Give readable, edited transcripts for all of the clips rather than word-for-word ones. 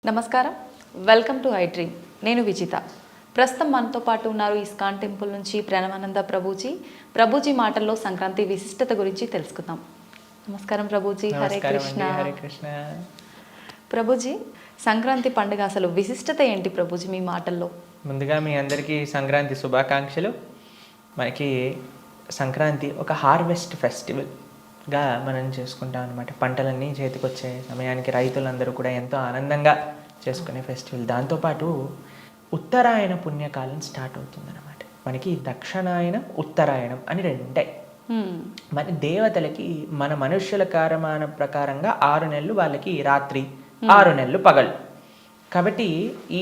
నమస్కారం, welcome to I dream. నేను విజిత. ప్రస్తుతం మనతో పాటు ఉన్నారు ఇస్కాన్ టెంపుల్ నుంచి ప్రణవానంద ప్రభుజీ మాటల్లో సంక్రాంతి విశిష్టత గురించి తెలుసుకుందాం. నమస్కారం ప్రభుజీ. హరే కృష్ణ. హరే కృష్ణ. ప్రభుజీ, సంక్రాంతి పండుగ అసలు విశిష్టత ఏంటి ప్రభుజీ మీ మాటల్లో? ముందుగా మీ అందరికీ సంక్రాంతి శుభాకాంక్షలు. మనకి సంక్రాంతి ఒక హార్వెస్ట్ ఫెస్టివల్గా మనం చేసుకుంటాం అనమాట. పంటలన్నీ చేతికొచ్చే సమయానికి రైతులందరూ కూడా ఎంతో ఆనందంగా చేసుకునే ఫెస్టివల్. దాంతోపాటు ఉత్తరాయణ పుణ్యకాలం స్టార్ట్ అవుతుంది అనమాట. మనకి దక్షిణాయనం ఉత్తరాయణం అని రెండుంటాయి. మన దేవతలకి మన మనుష్యుల కాలమాన ప్రకారంగా 6 నెలలు, వాళ్ళకి రాత్రి 6 నెలలు పగలు. కాబట్టి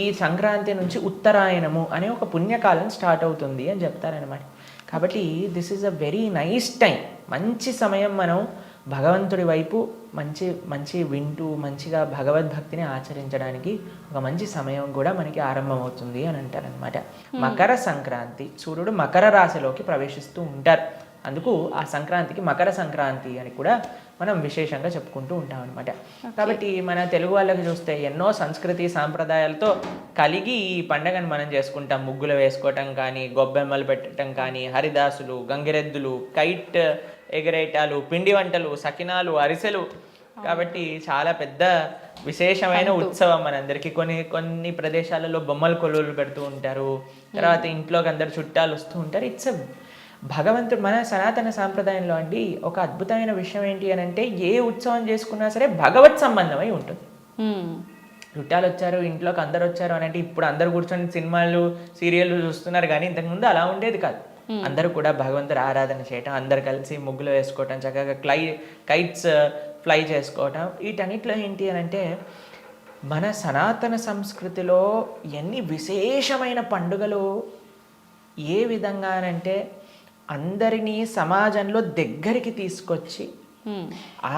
ఈ సంక్రాంతి నుంచి ఉత్తరాయణము అనే ఒక పుణ్యకాలం స్టార్ట్ అవుతుంది అని చెప్తారనమాట. కాబట్టి this is a very nice time, మంచి సమయం. మనం భగవంతుడి వైపు మంచి వింటూ మంచిగా భగవద్భక్తిని ఆచరించడానికి ఒక మంచి సమయం కూడా మనకి ఆరంభమవుతుంది అని అంటారనమాట. మకర సంక్రాంతి, సూర్యుడు మకర రాశిలోకి ప్రవేశిస్తూ ఉంటారు. అందుకు ఆ సంక్రాంతికి మకర సంక్రాంతి అని కూడా మనం విశేషంగా చెప్పుకుంటూ ఉంటాం అనమాట. కాబట్టి మన తెలుగు వాళ్ళకి చూస్తే ఎన్నో సంస్కృతి సాంప్రదాయాలతో కలిగి ఈ పండుగను మనం చేసుకుంటాం. ముగ్గులు వేసుకోవటం కానీ, గొబ్బెమ్మలు పెట్టడం కానీ, హరిదాసులు, గంగిరెద్దులు, కైట్ ఎగరేటాలు, పిండి వంటలు, సకినాలు, అరిసెలు. కాబట్టి చాలా పెద్ద విశేషమైన ఉత్సవం మనందరికీ. కొన్ని ప్రదేశాలలో బొమ్మల కొలువులు పెడుతూ ఉంటారు. తర్వాత ఇంట్లోకి అందరు చుట్టాలు వస్తూ ఉంటారు. ఇట్స్ భగవంతుడు మన సనాతన సాంప్రదాయంలో అండి ఒక అద్భుతమైన విషయం ఏంటి అని అంటే, ఏ ఉత్సవం చేసుకున్నా సరే భగవత్ సంబంధమై ఉంటుంది. చుట్టాలు వచ్చారు, ఇంట్లోకి అందరు వచ్చారు అని అంటే, ఇప్పుడు అందరు కూర్చొని సినిమాలు సీరియళ్ళు చూస్తున్నారు కానీ ఇంతకుముందు అలా ఉండేది కాదు. అందరూ కూడా భగవంతుడు ఆరాధన చేయటం, అందరు కలిసి ముగ్గులు వేసుకోవటం, చక్కగా కైట్స్ ఫ్లై చేసుకోవటం. వీటన్నిటిలో ఏంటి అని అంటే, మన సనాతన సంస్కృతిలో ఎన్ని విశేషమైన పండుగలు ఏ విధంగా అంటే అందరినీ సమాజంలో దగ్గరికి తీసుకొచ్చి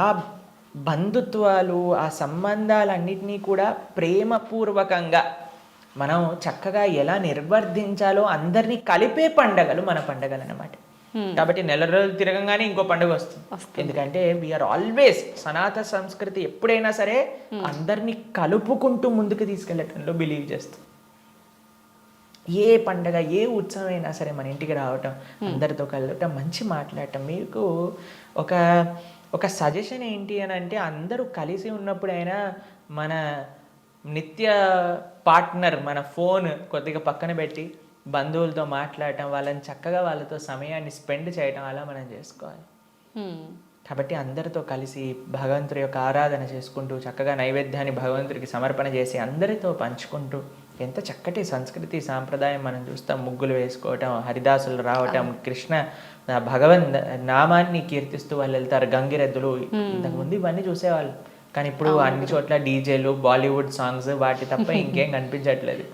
ఆ బంధుత్వాలు, ఆ సంబంధాలన్నిటినీ కూడా ప్రేమపూర్వకంగా మనం చక్కగా ఎలా నిర్వర్తించాలో అందరినీ కలిపే పండగలు మన పండగలు అన్నమాట. కాబట్టి నెల రోజులు తిరగంగానే ఇంకో పండుగ వస్తుంది. ఎందుకంటే వీఆర్ ఆల్వేస్, సనాతన సంస్కృతి ఎప్పుడైనా సరే అందరినీ కలుపుకుంటూ ముందుకు తీసుకెళ్ళటంలో బిలీవ్ చేస్తుంది. ఏ పండగ, ఏ ఉత్సవం అయినా సరే మన ఇంటికి రావటం, అందరితో కలవటం, మంచి మాట్లాడటం. మీకు ఒక సజెషన్ ఏంటి అని అంటే, అందరూ కలిసి ఉన్నప్పుడైనా మన నిత్య పార్ట్నర్, మన ఫోన్ కొద్దిగా పక్కన పెట్టి బంధువులతో మాట్లాడటం, వాళ్ళని చక్కగా వాళ్ళతో సమయాన్ని స్పెండ్ చేయటం, అలా మనం చేసుకోవాలి. కాబట్టి అందరితో కలిసి భగవంతుడి యొక్క ఆరాధన చేసుకుంటూ చక్కగా నైవేద్యాన్ని భగవంతుడికి సమర్పణ చేసి అందరితో పంచుకుంటూ ఎంత చక్కటి సంస్కృతి సాంప్రదాయం మనం చూస్తాం. ముగ్గులు వేసుకోవటం, హరిదాసులు రావటం, కృష్ణ భగవన్ నామాన్ని కీర్తిస్తూ వాళ్ళు వెళ్తారు. గంగిరెద్దులు, ఇంతకుముందు ఇవన్నీ చూసేవాళ్ళు. కానీ ఇప్పుడు అన్ని చోట్ల డీజేలు, బాలీవుడ్ సాంగ్స్, వాటి తప్ప ఇంకేం కనిపించట్లేదు.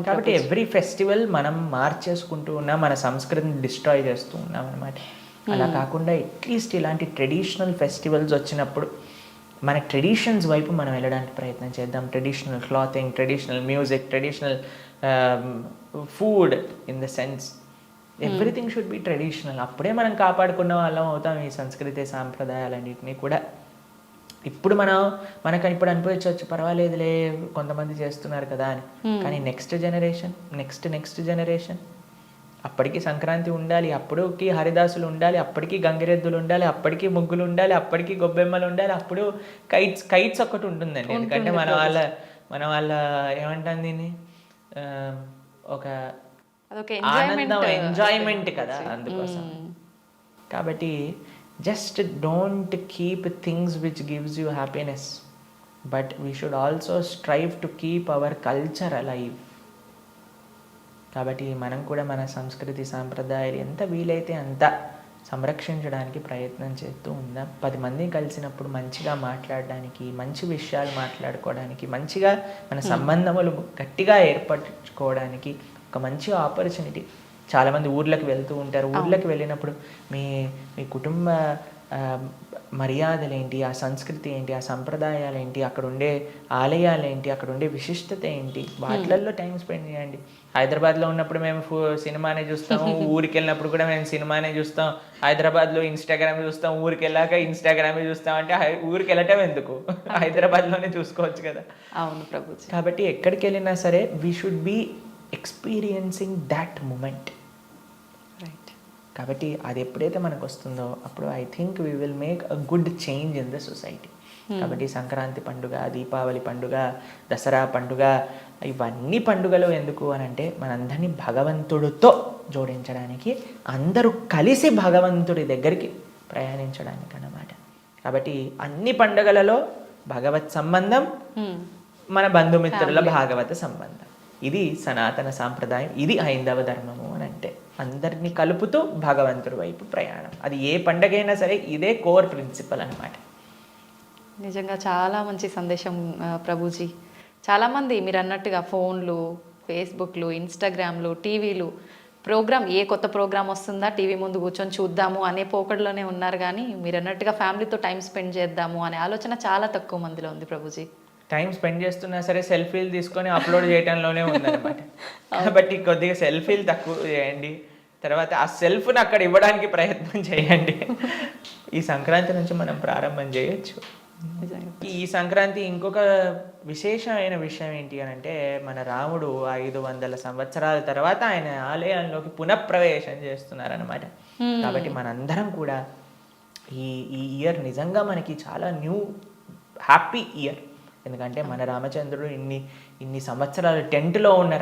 కాబట్టి ఎవ్రీ ఫెస్టివల్ మనం మార్చేసుకుంటూ ఉన్నాం, మన సంస్కృతిని డిస్ట్రాయ్ చేస్తూ ఉన్నాం అనమాట. అలా కాకుండా అట్లీస్ట్ ఇలాంటి ట్రెడిషనల్ ఫెస్టివల్స్ వచ్చినప్పుడు మన ట్రెడిషన్స్ వైపు మనం వెళ్ళడానికి ప్రయత్నం చేద్దాం. Traditional clothing, traditional music, traditional food, in the sense everything should be traditional. అప్పుడే మనం కాపాడుకున్న వాళ్ళం అవుతాం ఈ సంస్కృతి సాంప్రదాయాలన్నింటినీ కూడా. ఇప్పుడు మనకు ఇప్పుడు అనిపించవచ్చు, పర్వాలేదులే కొంతమంది చేస్తున్నారు కదా అని. కానీ నెక్స్ట్ జనరేషన్ అప్పటికి సంక్రాంతి ఉండాలి, అప్పటికి హరిదాసులు ఉండాలి, అప్పటికి గంగిరెద్దులు ఉండాలి, అప్పటికి ముగ్గులు ఉండాలి, అప్పటికి గొబ్బెమ్మలు ఉండాలి, అప్పుడు కైట్స్ ఒక్కటి ఉంటుందండి. ఎందుకంటే మన వాళ్ళ ఏమంటాం దీన్ని, ఒక ఆనందం, ఎంజాయ్మెంట్ కదా, అందుకోసం. కాబట్టి just don't keep things which gives you happiness, but we should also strive to keep our culture alive. కాబట్టి మనం కూడా మన సంస్కృతి సాంప్రదాయాలు ఎంత వీలైతే అంత సంరక్షించడానికి ప్రయత్నం చేస్తూ ఉందాం. 10 మంది కలిసినప్పుడు మంచిగా మాట్లాడడానికి, మంచి విషయాలు మాట్లాడుకోవడానికి, మంచిగా మన సంబంధములు గట్టిగా ఏర్పరచుకోవడానికి ఒక మంచి ఆపర్చునిటీ. చాలామంది ఊర్లకు వెళ్తూ ఉంటారు. ఊర్లకు వెళ్ళినప్పుడు మీ కుటుంబ మర్యాదలు ఏంటి, ఆ సంస్కృతి ఏంటి, ఆ సంప్రదాయాలు ఏంటి, అక్కడ ఉండే ఆలయాలు ఏంటి, అక్కడ ఉండే విశిష్టత ఏంటి, వాటిల్లో టైం స్పెండ్ చేయండి. హైదరాబాద్లో ఉన్నప్పుడు మేము సినిమానే చూస్తాము, ఊరికి వెళ్ళినప్పుడు కూడా మేము సినిమానే చూస్తాం. హైదరాబాద్లో ఇన్స్టాగ్రామ్ చూస్తాం, ఊరికి వెళ్ళాక ఇన్స్టాగ్రామే చూస్తాం. అంటే ఊరికి వెళ్ళటం ఎందుకు, హైదరాబాద్లోనే చూసుకోవచ్చు కదా. అవును ప్రభుజీ. కాబట్టి ఎక్కడికి వెళ్ళినా సరే we should be experiencing that moment. Right. కాబట్టి అది ఎప్పుడైతే మనకు వస్తుందో అప్పుడు I think we will make a good change in the society. కాబట్టి సంక్రాంతి పండుగ, దీపావళి పండుగ, దసరా పండుగ, ఇవన్నీ పండుగలు ఎందుకు అని అంటే మనందరినీ భగవంతుడితో జోడించడానికి, అందరూ కలిసి భగవంతుడి దగ్గరికి ప్రయాణించడానికి అన్నమాట. కాబట్టి అన్ని పండుగలలో భగవత్ సంబంధం, మన బంధుమిత్రుల భాగవత సంబంధం, ఇది సనాతన సాంప్రదాయం, ఇది హైందవ ధర్మము అని అంటే అందరినీ కలుపుతూ భగవంతుడి వైపు ప్రయాణం. అది ఏ పండగైనా సరే ఇదే కోర్ ప్రిన్సిపల్ అనమాట. నిజంగా చాలా మంచి సందేశం ప్రభుజీ. చాలామంది మీరు అన్నట్టుగా ఫోన్లు, ఫేస్బుక్లు, ఇన్స్టాగ్రామ్లు, టీవీలు, ఏ కొత్త ప్రోగ్రామ్ వస్తుందా టీవీ ముందు కూర్చొని చూద్దాము అనే పోకడలోనే ఉన్నారు. కానీ మీరు అన్నట్టుగా ఫ్యామిలీతో టైం స్పెండ్ చేద్దాము అనే ఆలోచన చాలా తక్కువ మందిలో ఉంది ప్రభుజీ. టైం స్పెండ్ చేస్తున్నా సరే సెల్ఫీలు తీసుకొని అప్లోడ్ చేయడంలోనే ఉందన్నమాట. కాబట్టి కొద్దిగా సెల్ఫీలు తక్కువ చేయండి, తర్వాత ఆ సెల్ఫ్ని అక్కడ ఇవ్వడానికి ప్రయత్నం చేయండి. ఈ సంక్రాంతి నుంచి మనం ప్రారంభం చేయొచ్చు. ఈ సంక్రాంతి ఇంకొక విశేషమైన విషయం ఏంటి అని అంటే, మన రాముడు 500 సంవత్సరాల తర్వాత ఆయన ఆలయంలోకి పునఃప్రవేశం చేస్తున్నారనమాట. కాబట్టి మనందరం కూడా ఈ ఇయర్ నిజంగా మనకి చాలా హ్యాపీ ఇయర్. ఎందుకంటే మన రామచంద్రుడు ఇన్ని సంవత్సరాలు టెంట్లో ఉన్న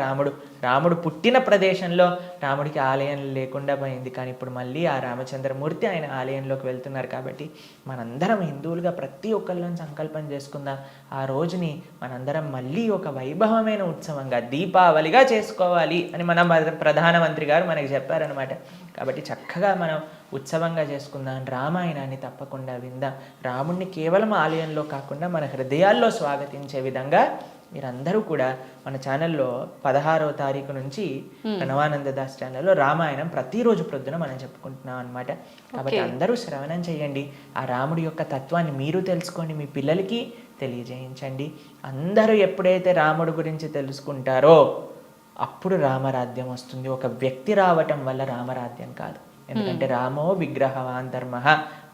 రాముడు పుట్టిన ప్రదేశంలో రాముడికి ఆలయం లేకుండా పోయింది. కానీ ఇప్పుడు మళ్ళీ ఆ రామచంద్రమూర్తి ఆయన ఆలయంలోకి వెళ్తున్నారు. కాబట్టి మనందరం హిందువులుగా ప్రతి ఒక్కళ్ళని సంకల్పం చేసుకుందాం, ఆ రోజుని మనందరం మళ్ళీ ఒక వైభవమైన ఉత్సవంగా దీపావళిగా చేసుకోవాలి అని మన ప్రధానమంత్రి గారు మనకి చెప్పారనమాట. కాబట్టి చక్కగా మనం ఉత్సవంగా చేసుకుందాం, రామాయణాన్ని తప్పకుండా విందాం, రాముడిని కేవలం ఆలయంలో కాకుండా మన హృదయాల్లో స్వాగతించే విధంగా మీరందరూ కూడా మన ఛానల్లో 16వ తారీఖు నుంచి ప్రణవానంద దాస్ ఛానల్లో రామాయణం ప్రతిరోజు ప్రొద్దున మనం చెప్పుకుంటున్నాం అనమాట. కాబట్టి అందరూ శ్రవణం చేయండి, ఆ రాముడి యొక్క తత్వాన్ని మీరు తెలుసుకోండి, మీ పిల్లలకి తెలియజేయించండి. అందరూ ఎప్పుడైతే రాముడి గురించి తెలుసుకుంటారో అప్పుడు రామరాజ్యం వస్తుంది. ఒక వ్యక్తి రావటం వల్ల రామరాజ్యం కాదు. ఎందుకంటే రామో విగ్రహవాన్ ధర్మ,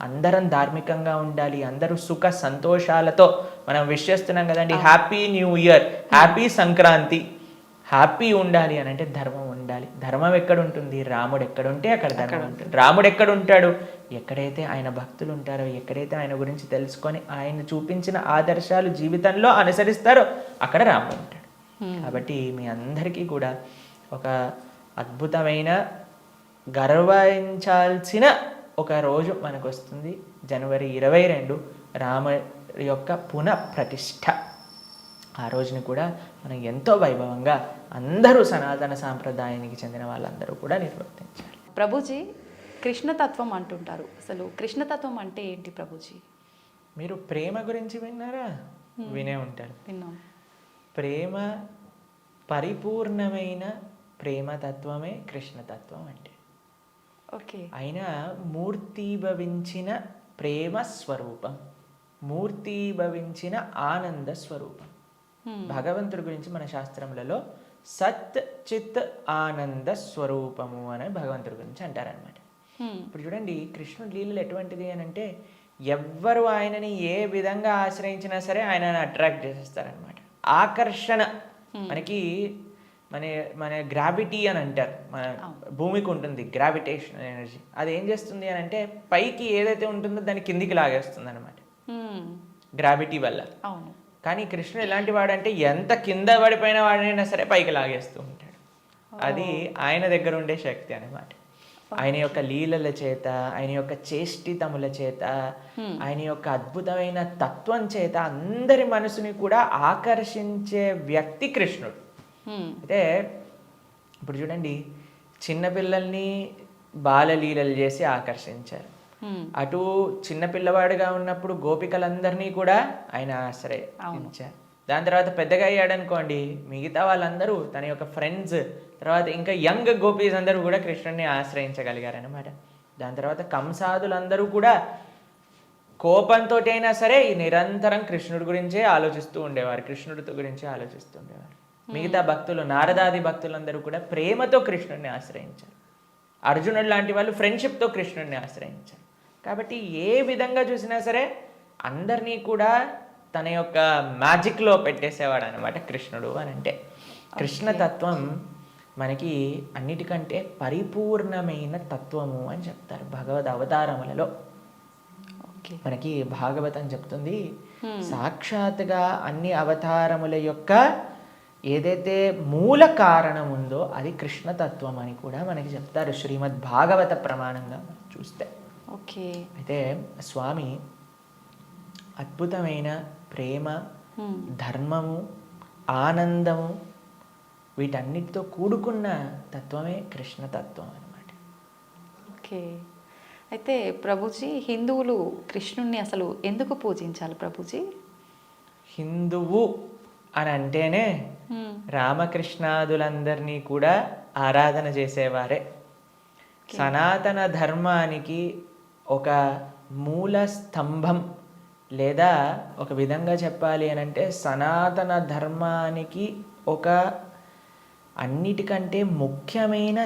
అందరం ధార్మికంగా ఉండాలి, అందరూ సుఖ సంతోషాలతో మనం విష్ చేస్తున్నాం కదండి, happy new year, happy Sankranti, happy ఉండాలి అని అంటే ధర్మం ఉండాలి. ధర్మం ఎక్కడ ఉంటుంది, రాముడు ఎక్కడుంటే అక్కడ ధర్మం ఉంటుంది. రాముడు ఎక్కడ ఉంటాడు, ఎక్కడైతే ఆయన భక్తులు ఉంటారో, ఎక్కడైతే ఆయన గురించి తెలుసుకొని ఆయన చూపించిన ఆదర్శాలు జీవితంలో అనుసరిస్తారో అక్కడ రాముడు ఉంటాడు. కాబట్టి మీ అందరికీ కూడా ఒక అద్భుతమైన గర్వించాల్సిన ఒక రోజు మనకు వస్తుంది, జనవరి 22 రామ యొక్క పునఃప్రతిష్ఠ. ఆ రోజుని కూడా మనం ఎంతో వైభవంగా అందరూ సనాతన సాంప్రదాయానికి చెందిన వాళ్ళందరూ కూడా నిర్వర్తించాలి. ప్రభుజీ, కృష్ణతత్వం అంటుంటారు, అసలు కృష్ణతత్వం అంటే ఏంటి ప్రభుజీ? మీరు ప్రేమ గురించి విన్నారా? వినే ఉంటారు. విన్నాం. ప్రేమ, పరిపూర్ణమైన ప్రేమతత్వమే కృష్ణతత్వం అంటే. ఓకే. ఆయన మూర్తీభవించిన ప్రేమ స్వరూపం, మూర్తీభవించిన ఆనంద స్వరూపం. భగవంతుడి గురించి మన శాస్త్రములలో సత్ చిత్ ఆనంద స్వరూపము అని భగవంతుడి గురించి అంటారనమాట. ఇప్పుడు చూడండి, కృష్ణుడి లీలలు ఎటువంటిది అని అంటే, ఎవ్వరు ఆయనని ఏ విధంగా ఆశ్రయించినా సరే ఆయనని అట్రాక్ట్ చేసేస్తారనమాట. ఆకర్షణ మనకి మన గ్రావిటీ అని అంటారు, మన భూమికి ఉంటుంది గ్రావిటేషన్ ఎనర్జీ. అది ఏం చేస్తుంది అని అంటే పైకి ఏదైతే ఉంటుందో దాన్ని కిందికి లాగేస్తుంది అనమాట గ్రావిటీ వల్ల. కానీ కృష్ణుడు ఎలాంటి వాడంటే ఎంత కింద పడిపోయిన వాడైనా సరే పైకి లాగేస్తూ ఉంటాడు. అది ఆయన దగ్గర ఉండే శక్తి అనమాట. ఆయన యొక్క లీలల చేత, ఆయన యొక్క చేష్టితముల చేత, ఆయన యొక్క అద్భుతమైన తత్వం చేత అందరి మనసుని కూడా ఆకర్షించే వ్యక్తి కృష్ణుడు. అయితే ఇప్పుడు చూడండి, చిన్నపిల్లల్ని బాలలీలలు చేసి ఆకర్షించారు. అటు చిన్నపిల్లవాడుగా ఉన్నప్పుడు గోపికలందరినీ కూడా ఆయన ఆశ్రయించారు. దాని తర్వాత పెద్దగా అయ్యాడనుకోండి, మిగతా వాళ్ళందరూ తన యొక్క ఫ్రెండ్స్, తర్వాత ఇంకా యంగ్ గోపీస్ అందరూ కూడా కృష్ణుడిని ఆశ్రయించగలిగారనమాట. దాని తర్వాత కంసాదులందరూ కూడా కోపంతో అయినా సరే ఈ నిరంతరం కృష్ణుడి గురించే ఆలోచిస్తూ ఉండేవారు, కృష్ణుడితో గురించే ఆలోచిస్తూ ఉండేవారు. మిగతా భక్తులు, నారదాది భక్తులందరూ కూడా ప్రేమతో కృష్ణుడిని ఆశ్రయించారు. అర్జునుడు లాంటి వాళ్ళు ఫ్రెండ్షిప్తో కృష్ణుడిని ఆశ్రయించారు. కాబట్టి ఏ విధంగా చూసినా సరే అందరినీ కూడా తన యొక్క మ్యాజిక్లో పెట్టేసేవాడు అనమాట కృష్ణుడు అని అంటే. కృష్ణతత్వం మనకి అన్నిటికంటే పరిపూర్ణమైన తత్వము అని చెప్తారు భగవద్ అవతారములలో. మనకి భాగవతం చెప్తుంది, సాక్షాత్తుగా అన్ని అవతారముల యొక్క ఏదైతే మూల కారణం ఉందో అది కృష్ణతత్వం అని కూడా మనకి చెప్తారు శ్రీమద్ భాగవత ప్రమాణంగా మనం చూస్తే. ఓకే. అయితే స్వామి అద్భుతమైన ప్రేమ, ధర్మము, ఆనందము వీటన్నిటితో కూడుకున్న తత్వమే కృష్ణతత్వం అన్నమాట. ఓకే. అయితే ప్రభుజీ, హిందువులు కృష్ణుణ్ణి అసలు ఎందుకు పూజించాలి ప్రభుజీ? హిందువు అని అంటేనే రామకృష్ణాదులందరినీ కూడా ఆరాధన చేసేవారే. సనాతన ధర్మానికి ఒక మూల స్తంభం, లేదా ఒక విధంగా చెప్పాలి అని అంటే సనాతన ధర్మానికి ఒక అన్నిటికంటే ముఖ్యమైన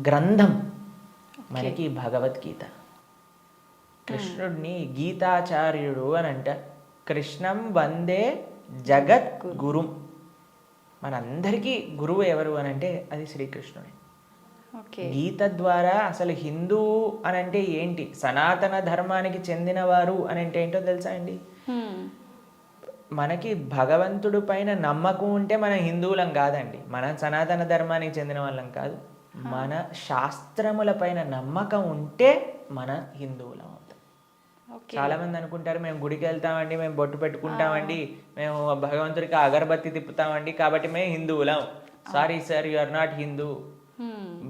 గ్రంథం మనకి భగవద్గీత. కృష్ణుడిని గీతాచార్యుడు అని అంటారు. కృష్ణం వందే జగత్ గురుం. మనందరికీ గురువు ఎవరు అని అంటే అది శ్రీకృష్ణుడే. గీత ద్వారా అసలు హిందువు అని అంటే ఏంటి, సనాతన ధర్మానికి చెందినవారు అని అంటే ఏంటో తెలుసా అండి? మనకి భగవంతుడి పైన నమ్మకం ఉంటే మనం హిందువులం కాదండి, మనం సనాతన ధర్మానికి చెందిన వాళ్ళం కాదు. మన శాస్త్రముల పైన నమ్మకం ఉంటే మన హిందువులం అవుతాం. చాలా మంది అనుకుంటారు మేము గుడికి వెళ్తామండి, మేము బొట్టు పెట్టుకుంటామండి, మేము భగవంతుడికి అగరబత్తి తిప్పుతామండి కాబట్టి మేము హిందువులం. Sorry sir, you are not Hindu.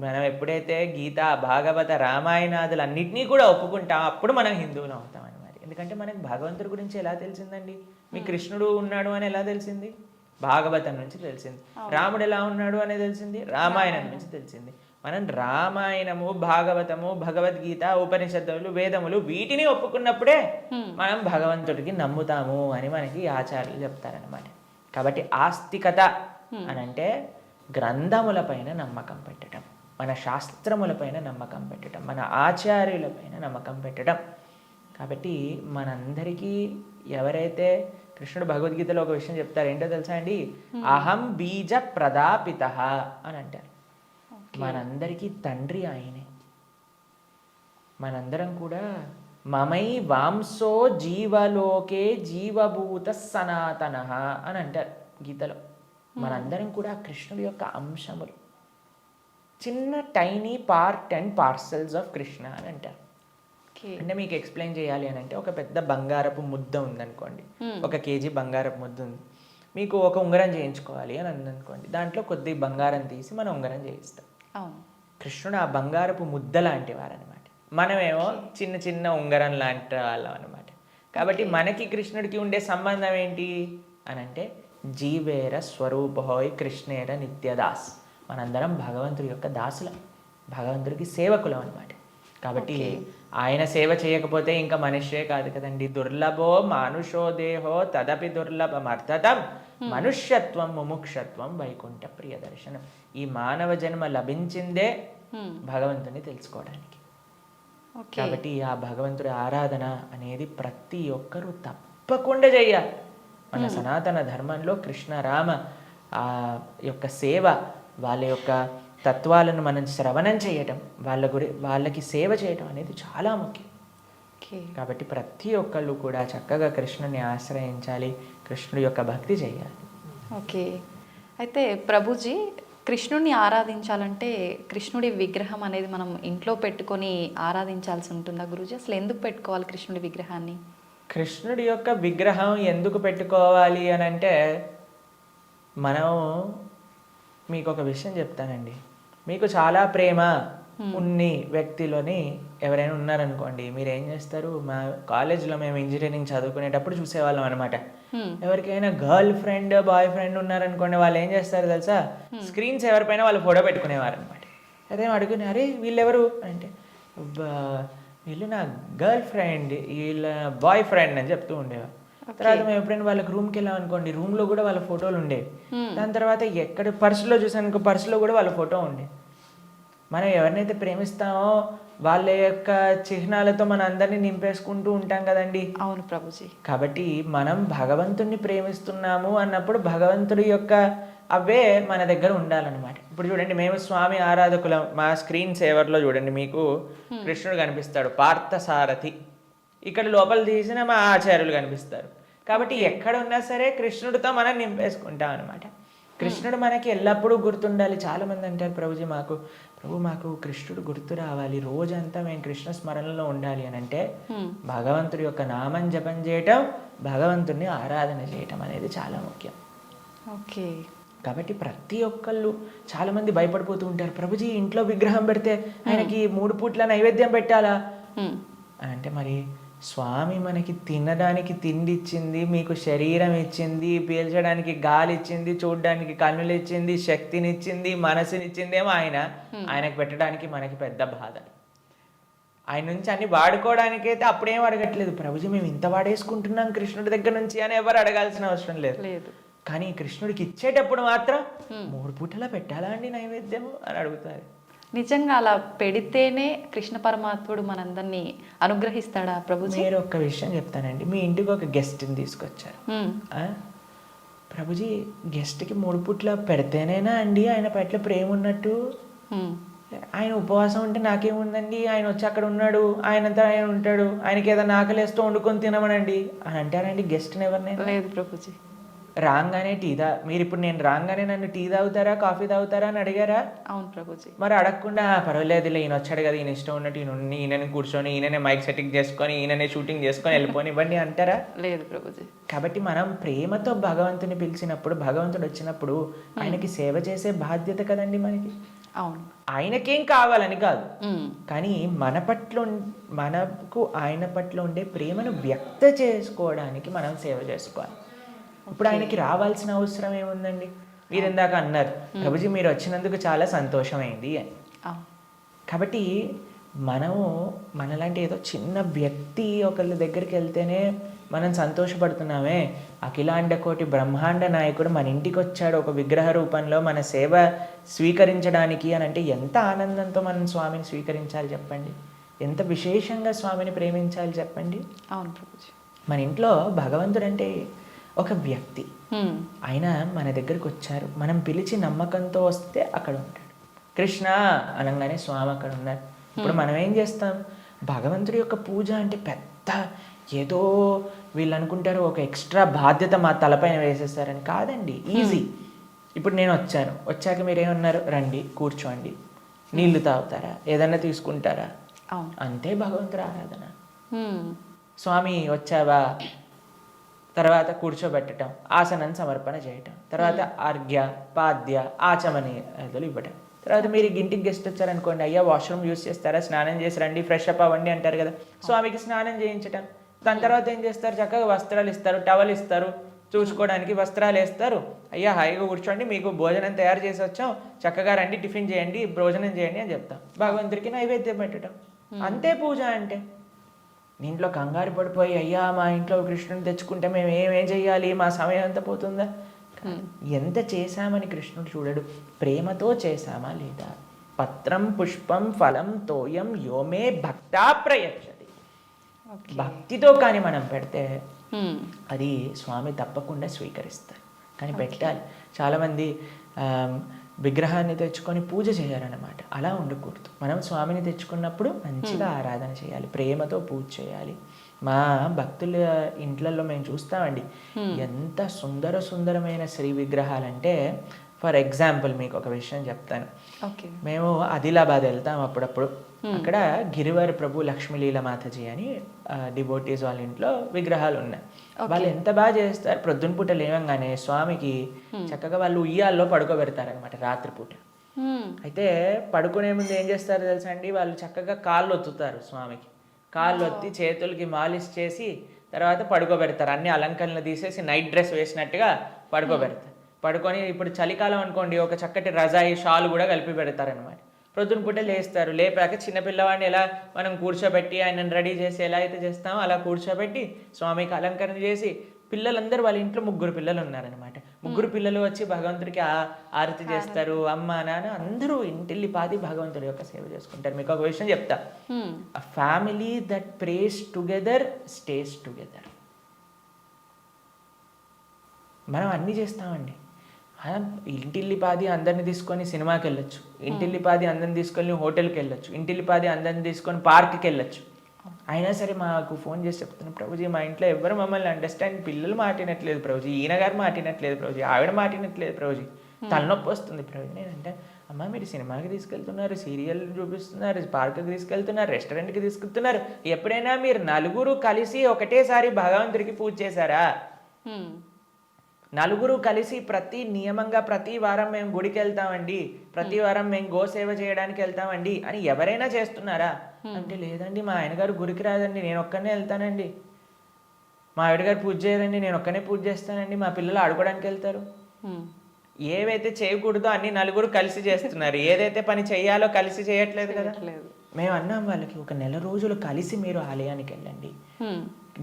మనం ఎప్పుడైతే గీత, భాగవత, రామాయణాదులు అన్నిటినీ కూడా ఒప్పుకుంటాం అప్పుడు మనం హిందువులం అవుతాం అన్నమాట. ఎందుకంటే మనకి భగవంతుడి గురించి ఎలా తెలిసిందండి? మీ కృష్ణుడు ఉన్నాడు అని ఎలా తెలిసింది? భాగవతం నుంచి తెలిసింది. రాముడు ఎలా ఉన్నాడు అని తెలిసింది రామాయణం నుంచి తెలిసింది. మనం రామాయణము, భాగవతము, భగవద్గీత, ఉపనిషత్తులు, వేదములు వీటిని ఒప్పుకున్నప్పుడే మనం భగవంతుడికి నమ్ముతాము అని మనకి ఆచార్యులు చెప్తారనమాట. కాబట్టి ఆస్తికత అని అంటే గ్రంథములపైన నమ్మకం పెట్టడం, మన శాస్త్రములపైన నమ్మకం పెట్టడం, మన ఆచార్యులపైన నమ్మకం పెట్టడం. కాబట్టి మనందరికీ ఎవరైతే కృష్ణుడు భగవద్గీతలో ఒక విషయం చెప్తారు, ఏంటో తెలుసా అండి? అహం బీజ ప్రదాపిత అని అంటారు. మనందరికీ తండ్రి ఆయనే. మనందరం కూడా మమై వాంసో జీవలోకే జీవభూత సనాతన అని అంటారు గీతలో. మనందరం కూడా కృష్ణుడి యొక్క అంశములు, చిన్న tiny part and parcels of Krishna అని అంటారు. అంటే మీకు ఎక్స్ప్లెయిన్ చేయాలి అని అంటే, ఒక పెద్ద బంగారపు ముద్ద ఉందనుకోండి, 1 కేజీ బంగారపు ముద్ద ఉంది. మీకు ఒక ఉంగరం చేయించుకోవాలి అని అందనుకోండి, దాంట్లో కొద్ది బంగారం తీసి మనం ఉంగరం చేయిస్తాం. కృష్ణుడు ఆ బంగారపు ముద్ద లాంటి వారు అనమాట. మనమేమో చిన్న చిన్న ఉంగరం లాంటి వాళ్ళం అనమాట. కాబట్టి మనకి కృష్ణుడికి ఉండే సంబంధం ఏంటి అని అంటే, జీవేర స్వరూపహోయ్ కృష్ణేర నిత్యదాస్. మనందరం భగవంతుడి యొక్క దాసులం, భగవంతుడికి సేవకులం అనమాట. కాబట్టి ఆయన సేవ చేయకపోతే ఇంకా మనిషే కాదు కదండి. దుర్లభో మానుషో దేహో తదపి దుర్లభమర్థతం మనుష్యత్వం ముముక్షత్వం వైకుంఠ ప్రియ దర్శనం. ఈ మానవ జన్మ లభించిందే భగవంతుని తెలుసుకోవడానికి. కాబట్టి ఆ భగవంతుడి ఆరాధన అనేది ప్రతి ఒక్కరూ తప్పకుండా చేయాలి. మన సనాతన ధర్మంలో కృష్ణ రామ ఆ యొక్క సేవ, వాళ్ళ యొక్క తత్వాలను మనం శ్రవణం చేయటం, వాళ్ళకి సేవ చేయటం అనేది చాలా ముఖ్యం. కాబట్టి ప్రతి ఒక్కళ్ళు కూడా చక్కగా కృష్ణుని ఆశ్రయించాలి, కృష్ణుడి యొక్క భక్తి చేయాలి. ఓకే. అయితే ప్రభుజీ, కృష్ణుడిని ఆరాధించాలంటే కృష్ణుడి విగ్రహం అనేది మనం ఇంట్లో పెట్టుకొని ఆరాధించాల్సి ఉంటుందా గురూజీ? అసలు ఎందుకు పెట్టుకోవాలి కృష్ణుడి విగ్రహాన్ని? కృష్ణుడి యొక్క విగ్రహం ఎందుకు పెట్టుకోవాలి అని అంటే, మనం మీకు ఒక విషయం చెప్తానండి. మీకు చాలా ప్రేమ ఉన్ని వ్యక్తిలోని ఎవరైనా ఉన్నారనుకోండి, మీరు ఏం చేస్తారు? మా కాలేజ్లో మేము ఇంజనీరింగ్ చదువుకునేటప్పుడు చూసేవాళ్ళం అనమాట. ఎవరికైనా గర్ల్ ఫ్రెండ్, బాయ్ ఫ్రెండ్ ఉన్నారనుకోండి, వాళ్ళు ఏం చేస్తారు తెలుసా? స్క్రీన్స్ ఎవరిపైన వాళ్ళు ఫోటో పెట్టుకునేవారు అనమాట. అదే అడుగుని, అరే వీళ్ళెవరు అంటే, వీళ్ళు నా గర్ల్ ఫ్రెండ్, వీళ్ళ బాయ్ ఫ్రెండ్ అని చెప్తూ ఉండేవారు. తర్వాత మేము ఎప్పుడైనా వాళ్ళకి రూమ్కి వెళ్ళాం అనుకోండి, రూమ్లో కూడా వాళ్ళ ఫోటోలు ఉండేవి. దాని తర్వాత ఎక్కడ పర్సులో చూసాను, పర్సులో కూడా వాళ్ళ ఫోటో ఉండే. మనం ఎవరినైతే ప్రేమిస్తామో వాళ్ళ యొక్క చిహ్నాలతో మన అందరినీ నింపేసుకుంటూ ఉంటాం కదండి. అవును ప్రభుజీ. కాబట్టి మనం భగవంతుణ్ణి ప్రేమిస్తున్నాము అన్నప్పుడు భగవంతుడి యొక్క అవే మన దగ్గర ఉండాలన్నమాట. ఇప్పుడు చూడండి, మేము స్వామి ఆరాధకులం. మా స్క్రీన్ సేవర్లో చూడండి, మీకు కృష్ణుడు కనిపిస్తాడు, పార్థసారథి. ఇక్కడ లోపల తీసిన మా ఆచార్యులు కనిపిస్తారు. కాబట్టి ఎక్కడ ఉన్నా సరే కృష్ణుడితో మనం నింపేసుకుంటాం అనమాట. కృష్ణుడు మనకి ఎల్లప్పుడూ గుర్తుండాలి. చాలామంది అంటారు, ప్రభుజీ మాకు కృష్ణుడు గుర్తు రావాలి, రోజంతా మేము కృష్ణ స్మరణలో ఉండాలి అని అంటే భగవంతుడి యొక్క నామం జపం చేయటం, భగవంతుడిని ఆరాధన చేయటం అనేది చాలా ముఖ్యం. ఓకే. కాబట్టి ప్రతి ఒక్కళ్ళు చాలామంది భయపడిపోతూ ఉంటారు, ప్రభుజీ ఇంట్లో విగ్రహం పెడితే ఆయనకి 3 పూట్ల నైవేద్యం పెట్టాలా అంటే, మరి స్వామి మనకి తినడానికి తిండి ఇచ్చింది, మీకు శరీరం ఇచ్చింది, పీల్చడానికి గాలి ఇచ్చింది, చూడడానికి కన్నులు ఇచ్చింది, శక్తినిచ్చింది, మనసునిచ్చిందేమో ఆయనకు పెట్టడానికి మనకి పెద్ద బాధ. ఆయన నుంచి అన్ని వాడుకోవడానికైతే అప్పుడేం అడగట్లేదు, ప్రభుజీ మేము ఇంత వాడేసుకుంటున్నాం కృష్ణుడి దగ్గర నుంచి అని ఎవరు అడగాల్సిన అవసరం లేదు. కానీ కృష్ణుడికి ఇచ్చేటప్పుడు మాత్రం 3 పూటలా పెట్టాలా అండి నైవేద్యము అని అడుగుతారు. నిజంగా అలా పెడితేనే కృష్ణ పరమాత్ముడు మనందరినీ అనుగ్రహిస్తాడా ప్రభుజీ? మీరు ఒక్క విషయం చెప్తానండి. మీ ఇంటికి ఒక గెస్ట్ని తీసుకొచ్చారు, ప్రభుజీ గెస్ట్కి 3 పూట్ల పెడితేనేనా అండి ఆయన పట్ల ప్రేమ ఉన్నట్టు? ఆయన ఉపవాసం ఉంటే నాకేముందండి, ఆయన వచ్చి అక్కడ ఉన్నాడు, ఆయనంతా ఆయన ఉంటాడు, ఆయనకి ఏదైనా ఆకలేస్తూ వండుకొని తినమనండి అని అంటారండి గెస్ట్ని ఎవరినైనా? లేదు ప్రభుజీ. రాగానే మీరు ఇప్పుడు నేను రాగానే నన్ను టీ తాగుతారా కాఫీ తాగుతారా అని అడిగారా? అవును ప్రభుజీ. మరి అడగకుండా పర్వాలేదులే ఈయన వచ్చాడు కదా, ఈయన ఇష్టం ఉన్నట్టు ఈయనని కూర్చొని, ఈయననే మైక్ సెట్టింగ్ చేసుకొని, ఈయననే షూటింగ్ చేసుకొని వెళ్ళిపోని ఇవ్వండి అంటారా? లేదు ప్రభుజీ. కాబట్టి మనం ప్రేమతో భగవంతుని పిలిచినప్పుడు, భగవంతుడు వచ్చినప్పుడు ఆయనకి సేవ చేసే బాధ్యత కదండి మనకి. అవును. ఆయనకేం కావాలని కాదు, కానీ మనకు ఆయన పట్ల ఉండే ప్రేమను వ్యక్త చేసుకోవడానికి మనం సేవ చేసుకోవాలి. ఇప్పుడు ఆయనకి రావాల్సిన అవసరం ఏముందండి? మీరు ఇందాక అన్నారు, ప్రభుజీ మీరు వచ్చినందుకు చాలా సంతోషమైంది అని. కాబట్టి మనలాంటి ఏదో చిన్న వ్యక్తి ఒకళ్ళ దగ్గరికి వెళ్తేనే మనం సంతోషపడుతున్నామే, అఖిలాండ కోటి బ్రహ్మాండ నాయకుడు మన ఇంటికి వచ్చాడు ఒక విగ్రహ రూపంలో మన సేవ స్వీకరించడానికి అని అంటే ఎంత ఆనందంతో మనం స్వామిని స్వీకరించాలి చెప్పండి, ఎంత విశేషంగా స్వామిని ప్రేమించాలి చెప్పండి. అవును ప్రభుజీ. మన ఇంట్లో భగవంతుడు అంటే ఒక వ్యక్తి, ఆయన మన దగ్గరికి వచ్చారు, మనం పిలిచి నమ్మకంతో వస్తే అక్కడ ఉంటాడు. కృష్ణ అనగానే స్వామి అక్కడ ఉన్నారు. ఇప్పుడు మనం ఏం చేస్తాం, భగవంతుడి యొక్క పూజ అంటే పెద్ద ఏదో వీళ్ళు అనుకుంటారు ఒక ఎక్స్ట్రా బాధ్యత మా తలపైన వేసేస్తారని. కాదండి, ఈజీ. ఇప్పుడు నేను వచ్చాక మీరేమన్నారు, రండి కూర్చోండి, నీళ్లు తాగుతారా, ఏదన్నా తీసుకుంటారా, అంతే భగవంతుడి ఆరాధన. స్వామి వచ్చావా, తర్వాత కూర్చోబెట్టడం, ఆసనం సమర్పణ చేయటం, తర్వాత అర్ఘ్య పాద్య ఆచమనీయాలు ఇవ్వటం. తర్వాత మీరు ఇంటికి గెస్ట్ వచ్చారనుకోండి, అయ్యా వాష్రూమ్ యూజ్ చేస్తారా, స్నానం చేసి రండి, ఫ్రెష్ అప్ అవ్వండి అంటారు కదా, స్వామికి స్నానం చేయించటం. దాని తర్వాత ఏం చేస్తారు, చక్కగా వస్త్రాలు ఇస్తారు, టవల్ ఇస్తారు, చూసుకోవడానికి వస్త్రాలు వేస్తారు, అయ్యా హాయిగా కూర్చోండి, మీకు భోజనం తయారు చేసి వచ్చాం, చక్కగా రండి, టిఫిన్ చేయండి, భోజనం చేయండి అని చెప్తాం. భగవంతుడికి నైవేద్యం పెట్టడం, అంతే పూజ అంటే. దీంట్లో కంగారు పడిపోయి అయ్యా మా ఇంట్లో కృష్ణుని తెచ్చుకుంటే మేము ఏమేం చెయ్యాలి, మా సమయం అంతా పోతుందా? ఎంత చేశామని కృష్ణుడు చూడడు, ప్రేమతో చేశామా లేదా. పత్రం పుష్పం ఫలం తోయం యోమే భక్తా ప్రయచ్చతి. భక్తితో కానీ మనం పెడితే అది స్వామి తప్పకుండా స్వీకరిస్తారు. కానీ పెట్టాలి. చాలామంది విగ్రహాన్ని తెచ్చుకొని పూజ చేయాలన్నమాట. అలా ఉండకూడదు. మనం స్వామిని తెచ్చుకున్నప్పుడు మంచిగా ఆరాధన చేయాలి, ప్రేమతో పూజ చేయాలి. మా భక్తుల ఇంట్లలో మేము చూస్తామండి, ఎంత సుందరమైన శ్రీ విగ్రహాలంటే, ఫర్ ఎగ్జాంపుల్ మీకు ఒక విషయం చెప్తాను. మేము ఆదిలాబాద్ వెళ్తాం అప్పుడప్పుడు. అక్కడ గిరివర్ ప్రభు లక్ష్మీలీల మాతాజీ అని డివోటీస్ వాళ్ళ ఇంట్లో విగ్రహాలు ఉన్నాయి. వాళ్ళు ఎంత బాగా చేస్తారు, ప్రొద్దున పూట లేవంగానే స్వామికి చక్కగా వాళ్ళు ఉయ్యాల్లో పడుకోబెడతారు అనమాట రాత్రిపూట. అయితే పడుకునే ముందు ఏం చేస్తారు తెలుసా అండి, వాళ్ళు చక్కగా కాళ్ళు ఒత్తుతారు స్వామికి. కాళ్ళు ఒత్తి చేతులకి మాలిష్ చేసి తర్వాత పడుకోబెడతారు. అన్ని అలంకరణలు తీసేసి నైట్ డ్రెస్ వేసినట్టుగా పడుకోబెడతారు. పడుకొని ఇప్పుడు చలికాలం అనుకోండి, ఒక చక్కటి రజాయి షాల్ కూడా కలిపి పెడతారనమాట. ప్రొద్దున పూట లేస్తారు, లేపాక చిన్న పిల్లవాడిని ఎలా మనం కూర్చోబెట్టి ఆయనను రెడీ చేసి ఎలా అయితే చేస్తామో అలా కూర్చోబెట్టి స్వామికి అలంకరణ చేసి పిల్లలందరూ వాళ్ళ ఇంట్లో 3 పిల్లలు ఉన్నారనమాట. 3 పిల్లలు వచ్చి భగవంతుడికి ఆరతి చేస్తారు. అమ్మ నాన్న అందరూ ఇంటిల్లిపాది భగవంతుడి యొక్క సేవ చేసుకుంటారు. మీకు ఒక విషయం చెప్తా, a family that praise together stays together. మనం అన్నీ చేస్తామండి. ఇంటిల్లిపాది అందరిని తీసుకొని సినిమాకి వెళ్ళొచ్చు, ఇంటిల్లిపాది అందరిని తీసుకొని హోటల్కి వెళ్ళొచ్చు, ఇంటిల్లిపాది అందరిని తీసుకొని పార్క్కి వెళ్ళొచ్చు. అయినా సరే మాకు ఫోన్ చేసి చెప్తున్నాను, ప్రభుజీ మా ఇంట్లో ఎవరు మమ్మల్ని అండర్స్టాండ్, పిల్లలు మాటినట్లేదు ప్రభుజీ, ఈయన గారు మాటినట్లేదు ప్రభుజీ, ఆవిడ మాటినట్లేదు ప్రభుజీ, తలనొప్పి వస్తుంది ప్రభుజీ. నేనంటే అమ్మ మీరు సినిమాకి తీసుకెళ్తున్నారు, సీరియల్ చూపిస్తున్నారు, పార్క్కి తీసుకెళ్తున్నారు, రెస్టారెంట్కి తీసుకెళ్తున్నారు, ఎప్పుడైనా మీరు నలుగురు కలిసి ఒకటేసారి భగవంతుడికి పూజ చేశారా? నలుగురు కలిసి నియమంగా ప్రతి వారం మేము గుడికి వెళ్తామండి, ప్రతి వారం మేము గోసేవ చేయడానికి వెళ్తామండి అని ఎవరైనా చేస్తున్నారా అంటే లేదండి, మా ఆయన గారు గుడికి రాదండి, నేను ఒక్కనే వెళ్తానండి, మా ఆవిడ గారు పూజ చేయరండి, నేను ఒక్కనే పూజ చేస్తానండి, మా పిల్లలు ఆడుకోవడానికి వెళ్తారు. ఏవైతే చేయకూడదో అన్ని నలుగురు కలిసి చేస్తున్నారు, ఏదైతే పని చెయ్యాలో కలిసి చేయట్లేదు కదా. మేము అన్నాం వాళ్ళకి, ఒక నెల రోజులు కలిసి మీరు ఆలయానికి వెళ్ళండి,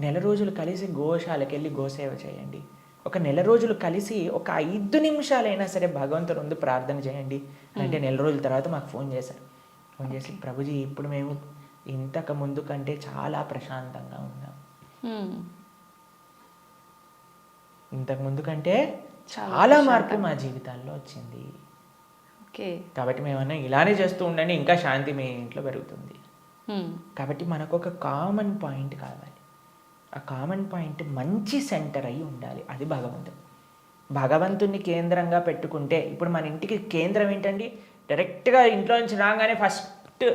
నెల రోజులు కలిసి గోశాలకు వెళ్ళి గోసేవ చేయండి, ఒక నెల రోజులు కలిసి ఒక 5 నిమిషాలైనా సరే భగవంతుడు ముందు ప్రార్థన చేయండి అంటే నెల రోజుల తర్వాత మాకు ఫోన్ చేశారు. ఫోన్ చేసి ప్రభుజీ ఇప్పుడు మేము ఇంతకు ముందు కంటే చాలా ప్రశాంతంగా ఉన్నాం, ఇంతకు ముందు కంటే చాలా మార్పు మా జీవితాల్లో వచ్చింది. కాబట్టి మేమన్నా ఇలానే చేస్తూ ఉండండి, ఇంకా శాంతి మీ ఇంట్లో పెరుగుతుంది. కాబట్టి మనకు ఒక కామన్ పాయింట్ కావాలి. ఆ కామన్ పాయింట్ మంచి సెంటర్ అయి ఉండాలి, అది భగవంతుడు. భగవంతుని కేంద్రంగా పెట్టుకుంటే, ఇప్పుడు మన ఇంటికి కేంద్రం ఏంటండి, డైరెక్ట్గా ఇంట్లో నుంచి రాగానే ఫస్ట్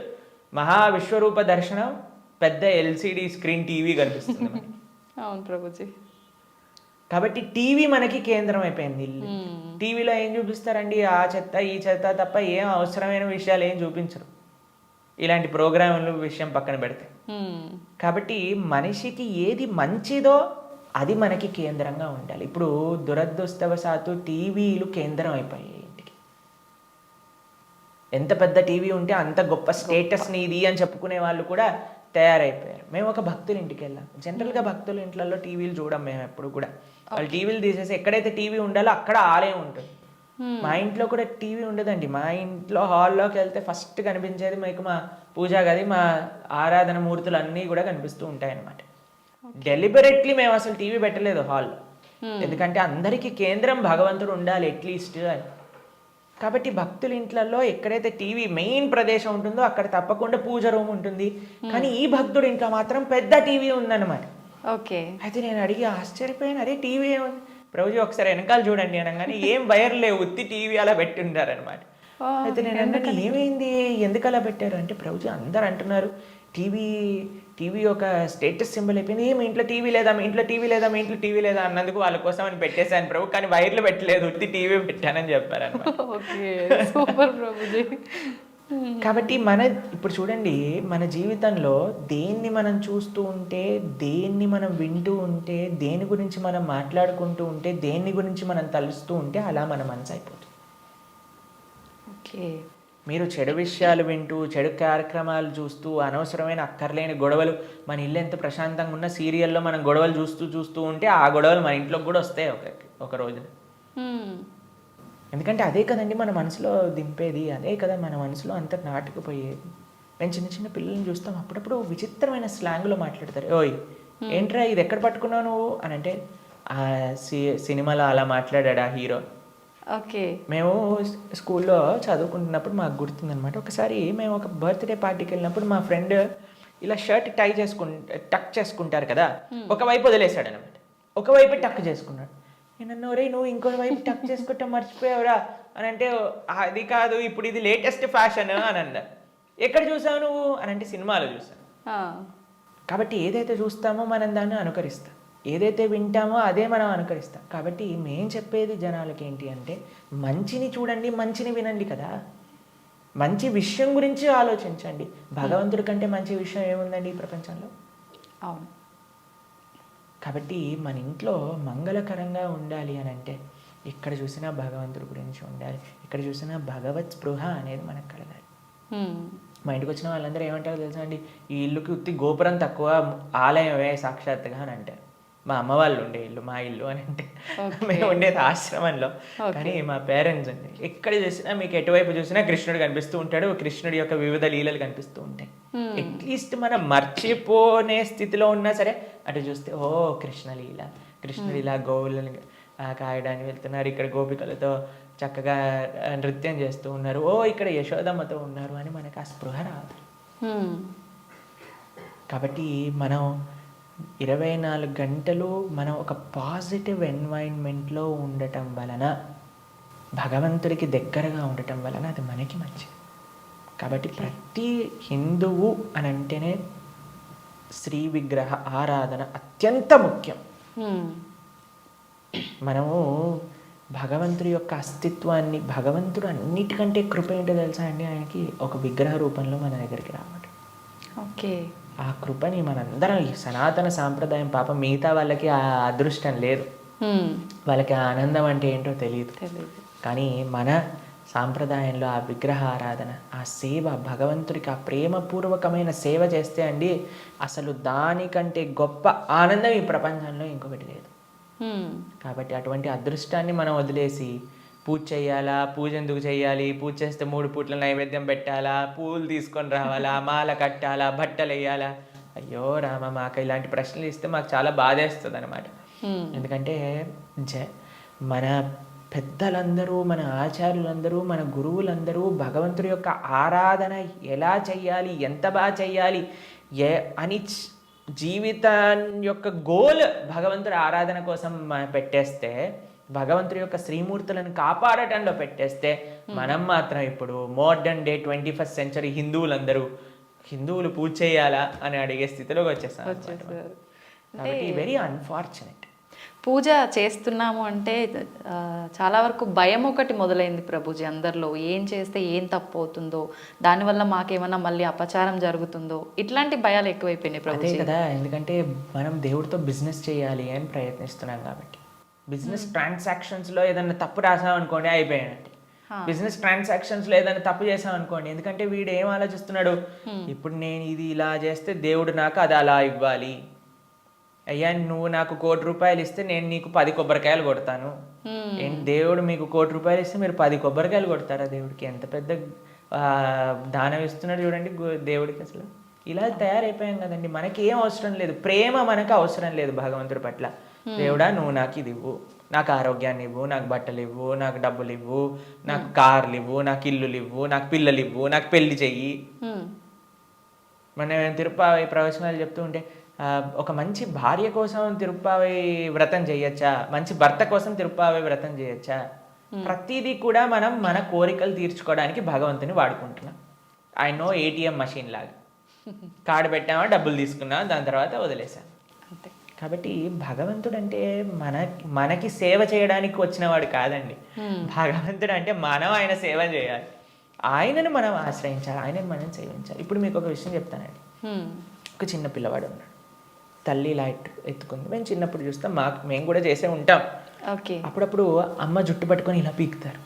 మహావిశ్వరూప దర్శనం, పెద్ద ఎల్సిడి స్క్రీన్ టీవీ కనిపిస్తుంది మనకి. అవును ప్రభుజీ. కాబట్టి టీవీ మనకి కేంద్రం అయిపోయింది. టీవీలో ఏం చూపిస్తారండి, ఆ చెత్త ఈ చెత్త తప్ప ఏం అవసరమైన విషయాలు ఏం చూపించరు, ఇలాంటి ప్రోగ్రాముల విషయం పక్కన పెడితే. కాబట్టి మనిషికి ఏది మంచిదో అది మనకి కేంద్రంగా ఉండాలి. ఇప్పుడు దురదృష్టవశాత్తు టీవీలు కేంద్రం అయిపోయాయి ఇంటికి. ఎంత పెద్ద టీవీ ఉంటే అంత గొప్ప స్టేటస్ నీది అని చెప్పుకునే వాళ్ళు కూడా తయారైపోయారు. మేము ఒక భక్తుల ఇంటికి వెళ్ళాం. జనరల్గా భక్తుల ఇంట్లలో టీవీలు చూడం మేము ఎప్పుడు కూడా. వాళ్ళు టీవీలు తీసేసి ఎక్కడైతే టీవీ ఉండాలో అక్కడ ఆలయం ఉంటుంది. మా ఇంట్లో కూడా టీవీ ఉండదండి. మా ఇంట్లో హాల్లోకి వెళ్తే ఫస్ట్ కనిపించేది మీకు మా పూజా గది, మా ఆరాధన మూర్తులు అన్నీ కూడా కనిపిస్తూ ఉంటాయి అన్నమాట. డెలిబరెట్లీ మేము అసలు టీవీ పెట్టలేదు హాల్లో, ఎందుకంటే అందరికీ కేంద్రం భగవంతుడు ఉండాలి అట్లీస్ట్ అని. కాబట్టి భక్తుల ఇంట్లలో ఎక్కడైతే టీవీ మెయిన్ ప్రదేశం ఉంటుందో అక్కడ తప్పకుండా పూజ రూమ్ ఉంటుంది. కానీ ఈ భక్తుడి ఇంట్లో మాత్రం పెద్ద టీవీ ఉందన్నమాట. ఓకే. అయితే నేను అడిగి ఆశ్చర్యపోయాను, అరే టీవీ ఏముంది ప్రభుజీ ఒకసారి వెనకాల చూడండి అనగానే ఏం వైర్ లేవు, ఉత్తి టీవీ అలా పెట్టి ఉంటారనమాట. అయితే నేను అన్నాను ఏమైంది, ఎందుకు అలా పెట్టారు అంటే ప్రభుజీ అందరు అంటున్నారు టీవీ ఒక స్టేటస్ సింబల్ అయిపోయింది, మీ ఇంట్లో టీవీ లేదా, మీ ఇంట్లో టీవీ లేదా, మీ ఇంట్లో టీవీ లేదా అన్నందుకు వాళ్ళ కోసం అని పెట్టేశాను ప్రభు, కానీ వైర్లు పెట్టలేదు, ఉత్తి టీవీ పెట్టానని చెప్పారనమాట. కాబట్టి ఇప్పుడు చూడండి, మన జీవితంలో దేన్ని మనం చూస్తూ ఉంటే, దేన్ని మనం వింటూ ఉంటే, దేని గురించి మనం మాట్లాడుకుంటూ ఉంటే, దేన్ని గురించి మనం తలుస్తూ ఉంటే అలా మన మనసు అయిపోతుంది. ఓకే. మీరు చెడు విషయాలు వింటూ, చెడు కార్యక్రమాలు చూస్తూ, అనవసరమైన అక్కర్లేని గొడవలు, మన ఇల్లు ఎంత ప్రశాంతంగా ఉన్న సీరియల్లో మనం గొడవలు చూస్తూ ఉంటే ఆ గొడవలు మన ఇంట్లోకి కూడా వస్తాయి ఒక రోజున. ఎందుకంటే అదే కదండి మన మనసులో దింపేది, అదే కదా మన మనసులో అంత నాటుకుపోయేది. మేము చిన్న చిన్న పిల్లల్ని చూస్తాం, అప్పుడప్పుడు విచిత్రమైన స్లాంగ్లో మాట్లాడతారు. ఓయ్ ఏంట్రా ఇది ఎక్కడ పట్టుకున్నావు నువ్వు అని అంటే, ఆ సినిమాలో అలా మాట్లాడా హీరో. ఓకే. మేము స్కూల్లో చదువుకుంటున్నప్పుడు మాకు గుర్తుందనమాట, ఒకసారి మేము ఒక బర్త్డే పార్టీకి వెళ్ళినప్పుడు మా ఫ్రెండ్ ఇలా షర్ట్ టక్ చేసుకుంటారు కదా, ఒకవైపు వదిలేశాడు అనమాట, ఒకవైపు టక్ చేసుకున్నాడు. నేను రే నువ్వు ఇంకో వైపు టక్ చేసుకుంటా మర్చిపోయావురా అని అంటే, అది కాదు ఇప్పుడు ఇది లేటెస్ట్ ఫ్యాషన్ అని అన్నారు. ఎక్కడ చూసావు నువ్వు అని అంటే, సినిమాలో చూసాను. కాబట్టి ఏదైతే చూస్తామో మనం దాన్ని అనుకరిస్తాం, ఏదైతే వింటామో అదే మనం అనుకరిస్తాం. కాబట్టి మేం చెప్పేది జనాలకి ఏంటి అంటే, మంచిని చూడండి, మంచిని వినండి కదా, మంచి విషయం గురించి ఆలోచించండి. భగవంతుడి కంటే మంచి విషయం ఏముందండి ఈ ప్రపంచంలో? అవును. కాబట్టి మన ఇంట్లో మంగళకరంగా ఉండాలి అని అంటే, ఎక్కడ చూసినా భగవంతుడి గురించి ఉండాలి, ఎక్కడ చూసినా భగవత్ స్పృహ అనేది మనకు కలగాలి. మా ఇంటికి వచ్చిన వాళ్ళందరూ ఏమంటారో తెలుసా అండి, ఈ ఇల్లుకి ఉత్తి గోపురం తక్కువ, ఆలయమే సాక్షాత్తుగా అని అంటారు. మా అమ్మ వాళ్ళు ఉండే ఇల్లు మా ఇల్లు అని అంటే, మేము ఉండేది ఆశ్రమంలో. కానీ మా పేరెంట్స్ అండి, ఎక్కడ చూసినా మీకు ఎటువైపు చూసినా కృష్ణుడు కనిపిస్తూ ఉంటాడు, కృష్ణుడి యొక్క వివిధ లీలలు కనిపిస్తూ ఉంటాయి. అట్లీస్ట్ మనం మర్చిపోనే స్థితిలో ఉన్నా సరే అటు చూస్తే ఓ కృష్ణలీల, కృష్ణుడు ఇలా గోవులను కాయడానికి వెళ్తున్నారు, ఇక్కడ గోపికలతో చక్కగా నృత్యం చేస్తూ ఉన్నారు, ఓ ఇక్కడ యశోదమ్మతో ఉన్నారు అని మనకు ఆ స్పృహ రాదు. కాబట్టి మనం 24 గంటలు మనం ఒక పాజిటివ్ ఎన్వైరన్మెంట్లో ఉండటం వలన, భగవంతుడికి దగ్గరగా ఉండటం వలన అది మనకి మంచిది. కాబట్టి ప్రతి హిందువు అని అంటేనే శ్రీ విగ్రహ ఆరాధన అత్యంత ముఖ్యం. మనము భగవంతుడి యొక్క అస్తిత్వాన్ని, భగవంతుడు అన్నిటికంటే కృప ఏంటో తెలుసా అండి, ఆయనకి ఒక విగ్రహ రూపంలో మన దగ్గరికి రావడం. ఓకే. ఆ కృపని మనందరం, ఈ సనాతన సాంప్రదాయం పాపం మిగతా వాళ్ళకి ఆ అదృష్టం లేదు, వాళ్ళకి ఆ ఆనందం అంటే ఏంటో తెలియదు. కానీ మన సాంప్రదాయంలో ఆ విగ్రహ ఆరాధన, ఆ సేవ, భగవంతుడికి ఆ ప్రేమపూర్వకమైన సేవ చేస్తే అండి అసలు దానికంటే గొప్ప ఆనందం ఈ ప్రపంచంలో ఇంకొకటి లేదు. కాబట్టి అటువంటి అదృష్టాన్ని మనం వదిలేసి పూజ చేయాలా, పూజ ఎందుకు చేయాలి, పూజ చేస్తే 3 పూట్ల నైవేద్యం పెట్టాలా, పూలు తీసుకొని రావాలా, మాల కట్టాలా, బట్టలు వేయాలా, అయ్యో రామ, మాకు ఇలాంటి ప్రశ్నలు ఇస్తే మాకు చాలా బాధేస్తుంది అనమాట. ఎందుకంటే మన పెద్దలందరూ, మన ఆచార్యులందరూ, మన గురువులందరూ భగవంతుడి యొక్క ఆరాధన ఎలా చెయ్యాలి, ఎంత బాగా చెయ్యాలి అని జీవితం యొక్క గోల్ భగవంతుడి ఆరాధన కోసం పెట్టేస్తే, భగవంతుడి యొక్క శ్రీమూర్తులను కాపాడటంలో పెట్టేస్తే, మనం మాత్రం ఇప్పుడు మోడర్న్ డే 21st సెంచరీ హిందువులు పూజ చేయాలా అని అడిగే స్థితిలోకి వచ్చేస్తాం. కాబట్టి వెరీ అన్ఫార్చునేట్. పూజ చేస్తున్నాము అంటే చాలా వరకు భయం ఒకటి మొదలైంది ప్రభుజీ అందరిలో. ఏం చేస్తే ఏం తప్పు అవుతుందో, దానివల్ల మాకేమన్నా మళ్ళీ అపచారం జరుగుతుందో, ఇట్లాంటి భయాలు ఎక్కువైపోయినాయి ప్రభుజీ. అదే కదా, ఎందుకంటే మనం దేవుడితో బిజినెస్ చేయాలి అని ప్రయత్నిస్తున్నాం కాబట్టి. బిజినెస్ ట్రాన్సాక్షన్స్లో ఏదైనా తప్పు రాసాం అనుకోండి అయిపోయానంటే. బిజినెస్ ట్రాన్సాక్షన్స్లో ఏదైనా తప్పు చేసాం అనుకోండి, ఎందుకంటే వీడు ఏం ఆలోచిస్తున్నాడు, ఇప్పుడు నేను ఇది ఇలా చేస్తే దేవుడు నాకు అది అలా ఇవ్వాలి, అయ్యా నువ్వు నాకు 1 కోటి రూపాయలు ఇస్తే నేను నీకు 10 కొబ్బరికాయలు కొడతాను. ఏంటి, దేవుడు మీకు 1 కోటి రూపాయలు ఇస్తే మీరు 10 కొబ్బరికాయలు కొడతారా దేవుడికి? ఎంత పెద్ద దానం ఇస్తున్నాడు చూడండి దేవుడికి. అసలు ఇలా తయారైపోయాం కదండి. మనకి ఏం అవసరం లేదు, ప్రేమ మనకు అవసరం లేదు భగవంతుడి పట్ల. దేవుడా నువ్వు నాకు ఇది ఇవ్వు, నాకు ఆరోగ్యాన్ని ఇవ్వు, నాకు బట్టలు ఇవ్వు, నాకు డబ్బులు ఇవ్వు, నాకు కార్లు ఇవ్వు, నాకు ఇల్లులు ఇవ్వు, నాకు పిల్లలు ఇవ్వు, నాకు పెళ్లి చెయ్యి. మనం తిరుపతి ప్రవచనాలు చెప్తూ ఉంటే, ఒక మంచి భార్య కోసం తిరుప్పావై వ్రతం చేయొచ్చా, మంచి భర్త కోసం తిరుప్పావై వ్రతం చేయొచ్చా? ప్రతిదీ కూడా మనం మన కోరికలు తీర్చుకోవడానికి భగవంతుని వాడుకుంటున్నాం. ఆయన ATM మషిన్ లాగా కార్డు పెట్టామా, డబ్బులు తీసుకున్నా, దాని తర్వాత వదిలేసాం. కాబట్టి భగవంతుడు అంటే మనకి సేవ చేయడానికి వచ్చినవాడు కాదండి. భగవంతుడు అంటే మనం ఆయన సేవ చేయాలి, ఆయనను మనం ఆశ్రయించాలి, ఆయనను మనం సేవించాలి. ఇప్పుడు మీకు ఒక విషయం చెప్తానండి. ఒక చిన్న పిల్లవాడు ఉన్నాడు, తల్లి ఇలా ఎత్తుకుంది. మేము చిన్నప్పుడు చూస్తాం, మేము కూడా చేసే ఉంటాం. అప్పుడప్పుడు అమ్మ జుట్టు పట్టుకొని ఇలా పీకుతారు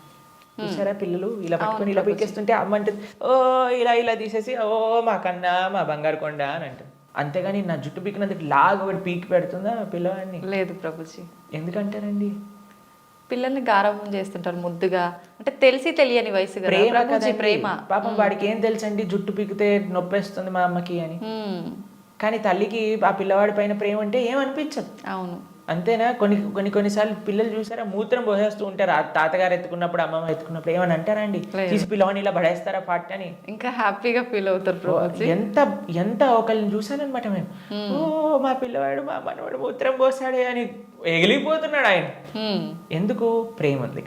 చూసారా, పిల్లలు ఇలా పట్టుకొని ఇలా పీకేస్తుంటే అమ్మ అంటుంది, ఓ ఇలా తీసేసి, ఓ మా కన్నా మా బంగారు కొండ అని అంటుంది. అంతేగాని నా జుట్టు పీకినందుకు లాగా ఒకటి పీకి పెడుతుందా పిల్లవాడిని? లేదు ప్రభుజీ. ఎందుకంటారండి? పిల్లల్ని గారాబం చేస్తుంటారు ముద్దుగా, అంటే తెలిసి తెలియని వయసు ప్రేమ. పాపం వాడికి ఏం తెలుసండి జుట్టు పీకితే నొప్పేస్తుంది మా అమ్మకి అని. కానీ తల్లికి ఆ పిల్లవాడి పైన ప్రేమ అంటే ఏమనిపించదు. అవును, అంతేనా? కొన్నిసార్లు పిల్లలు చూసారా మూత్రం పోసేస్తూ ఉంటారు, ఆ తాతగారు ఎత్తుకున్నప్పుడు అమ్మమ్మ ఎత్తుకున్నప్పుడు ఏమని అంటారా అండి, తీసి పిల్లవాడిని ఇలా పడేస్తారా పాట అని? ఇంకా హ్యాపీగా ఫీల్ అవుతారు. ఎంత ఒకళ్ళని చూసానమాట మేము, ఓ మా పిల్లవాడు మా మనవాడు మూత్రం పోసాడే అని ఎగిలిపోతున్నాడు ఆయన. ఎందుకు? ప్రేమ ఉంది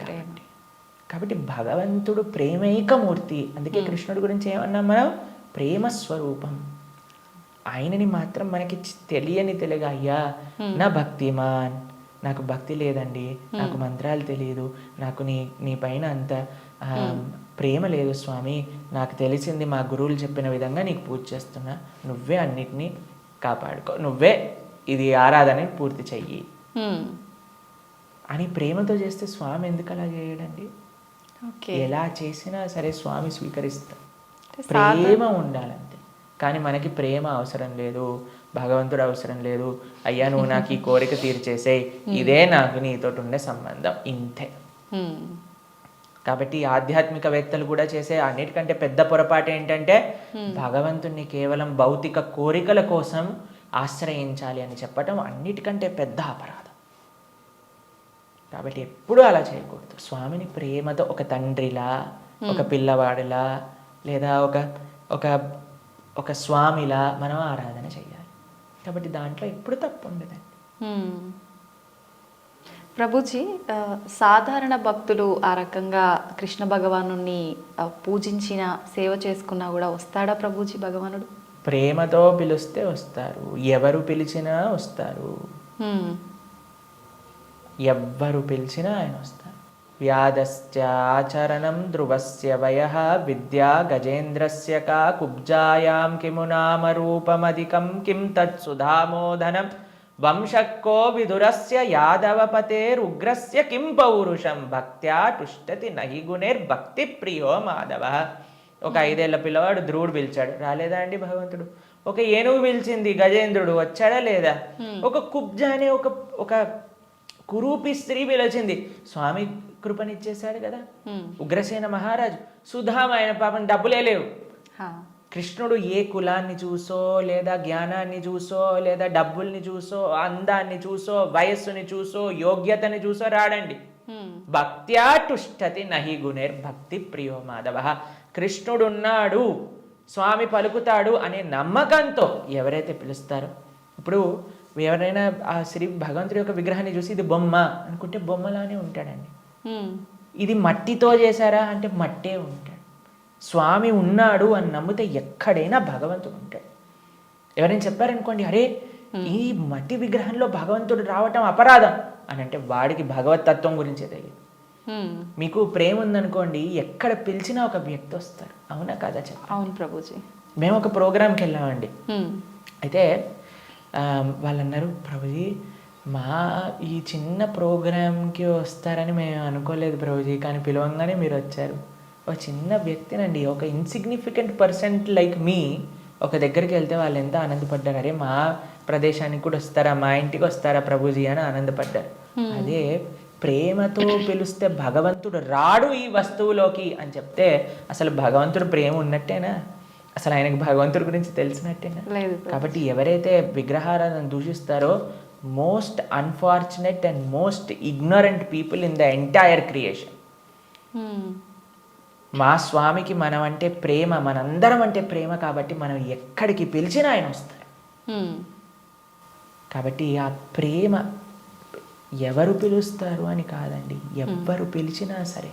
కాబట్టి భగవంతుడు ప్రేమైకమూర్తి. అందుకే కృష్ణుడి గురించి ఏమన్నాం మనం? ప్రేమ స్వరూపం. ఆయనని మాత్రం మనకి తెలియగా, అయ్యా నా భక్తిమాన్, నాకు భక్తి లేదండి, నాకు మంత్రాలు తెలియదు, నాకు నీ పైన అంత ప్రేమ లేదు స్వామి, నాకు తెలిసింది మా గురువులు చెప్పిన విధంగా నీకు పూజ చేస్తున్నా, నువ్వే అన్నిటినీ కాపాడుకో, నువ్వే ఇది ఆరాధన పూర్తి చెయ్యి అని ప్రేమతో చేస్తే స్వామి ఎందుకు అలా చేయడండి? ఎలా చేసినా సరే స్వామి స్వీకరిస్తాం. ప్రేమ ఉండాలంతే. కానీ మనకి ప్రేమ అవసరం లేదు, భగవంతుడు అవసరం లేదు, అయ్యా నువ్వు నాకు ఈ కోరిక తీర్చేసేయ్, ఇదే నాకు నీతోటి ఉండే సంబంధం, ఇంతే. కాబట్టి ఆధ్యాత్మికవేత్తలు కూడా చేసే అన్నిటికంటే పెద్ద పొరపాటు ఏంటంటే భగవంతుణ్ణి కేవలం భౌతిక కోరికల కోసం ఆశ్రయించాలి అని చెప్పటం అన్నిటికంటే పెద్ద అపరాధం. కాబట్టి ఎప్పుడూ అలా చేయకూడదు. స్వామిని ప్రేమతో ఒక తండ్రిలా, ఒక పిల్లవాడిలా, లేదా ఒక ఒక ఒక స్వామిలా మనం ఆరాధన చేయాలి. కాబట్టి దాంట్లో ఎప్పుడు తప్పు ఉండదండి. ప్రభుజీ, సాధారణ భక్తులు ఆ రకంగా కృష్ణ భగవాను పూజించిన సేవ చేసుకున్నా కూడా వస్తాడా ప్రభుజీ భగవానుడు? ప్రేమతో పిలిస్తే వస్తారు, ఎవరు పిలిచినా వస్తారు. ఎవ్వరు పిలిచినా ఆయన వస్తారు. వ్యాధస్య ఆచరణం ధ్రువస్య వయః విద్యా గజేంద్రస్య కా కుబ్జాయాం కిము నామ రూపమధికం కిం తత్సుధామోదనం వంశక్కో విదురస్య యాదవపతేరుగ్రస్య కిం పౌరుషం భక్త్యా తుష్టతి నహి గుణైర్భక్తి ప్రియో మాధవ. ఒక 5 ఏళ్ల పిల్లవాడు ధ్రువుడు పిలిచాడు, రాలేదా అండి భగవంతుడు? ఒక ఏనుగు పిలిచింది గజేంద్రుడు, వచ్చాడా లేదా? ఒక కుబ్జ అనే ఒక కురూపి స్త్రీ పిలిచింది, స్వామి కృపనిచ్చేశాడు కదా. ఉగ్రసేన మహారాజు, సుధామ, ఆయన పాపం డబ్బులే లేవు. కృష్ణుడు ఏ కులాన్ని చూసో, లేదా జ్ఞానాన్ని చూసో, లేదా డబ్బుల్ని చూసో, అందాన్ని చూసో, వయస్సుని చూసో, యోగ్యతని చూసో రాడండి. భక్త్యా తుష్టతి నహి గుణైర్భక్తి ప్రియో మాధవ. కృష్ణుడున్నాడు, స్వామి పలుకుతాడు అనే నమ్మకంతో ఎవరైతే పిలుస్తారో, ఇప్పుడు ఎవరైనా ఆ శ్రీ భగవంతుడి యొక్క విగ్రహాన్ని చూసి ఇది బొమ్మ అనుకుంటే బొమ్మలానే ఉంటాడండి. ఇది మట్టితో చేశారా అంటే మట్టే ఉంటాడు. స్వామి ఉన్నాడు అని నమ్మితే ఎక్కడైనా భగవంతుడు ఉంటాడు. ఎవరైనా చెప్పారనుకోండి, అరే ఈ మట్టి విగ్రహంలో భగవంతుడు రావటం అపరాధం అని అంటే వాడికి భగవతత్వం గురించే తెలియదు. మీకు ప్రేమ ఉందనుకోండి, ఎక్కడ పిలిచినా ఒక వ్యక్తి వస్తారు. అవునా కదా? అవును ప్రభుజీ. మేము ఒక ప్రోగ్రామ్కి వెళ్ళామండి. అయితే వాళ్ళు అన్నారు, ప్రభుజీ మా ఈ చిన్న ప్రోగ్రామ్కి వస్తారని మేము అనుకోలేదు ప్రభుజీ, కానీ పిలవంగానే మీరు వచ్చారు. ఒక చిన్న వ్యక్తినండి, ఒక ఇన్సిగ్నిఫికెంట్ పర్సెంట్ లైక్ మీ ఒక దగ్గరికి వెళ్తే వాళ్ళు ఎంత ఆనందపడ్డారు. అరే మా ప్రదేశానికి కూడా వస్తారా, మా ఇంటికి వస్తారా ప్రభుజీ అని ఆనందపడ్డారు. అదే ప్రేమతో పిలిస్తే భగవంతుడు రాడు ఈ వస్తువులోకి అని చెప్తే అసలు భగవంతుడు ప్రేమ ఉన్నట్టేనా? అసలు ఆయనకు భగవంతుడి గురించి తెలిసినట్టేనా? కాబట్టి ఎవరైతే విగ్రహాలను దూషిస్తారో most unfortunate and most ignorant people in the entire creation. మా స్వామికి మనం అంటే ప్రేమ, మనందరం అంటే ప్రేమ, కాబట్టి మనం ఎక్కడికి పిలిచినా ఆయన వస్తారు. కాబట్టి ఆ ప్రేమ ఎవరు పిలుస్తారు అని కాదండి, ఎవ్వరు పిలిచినా సరే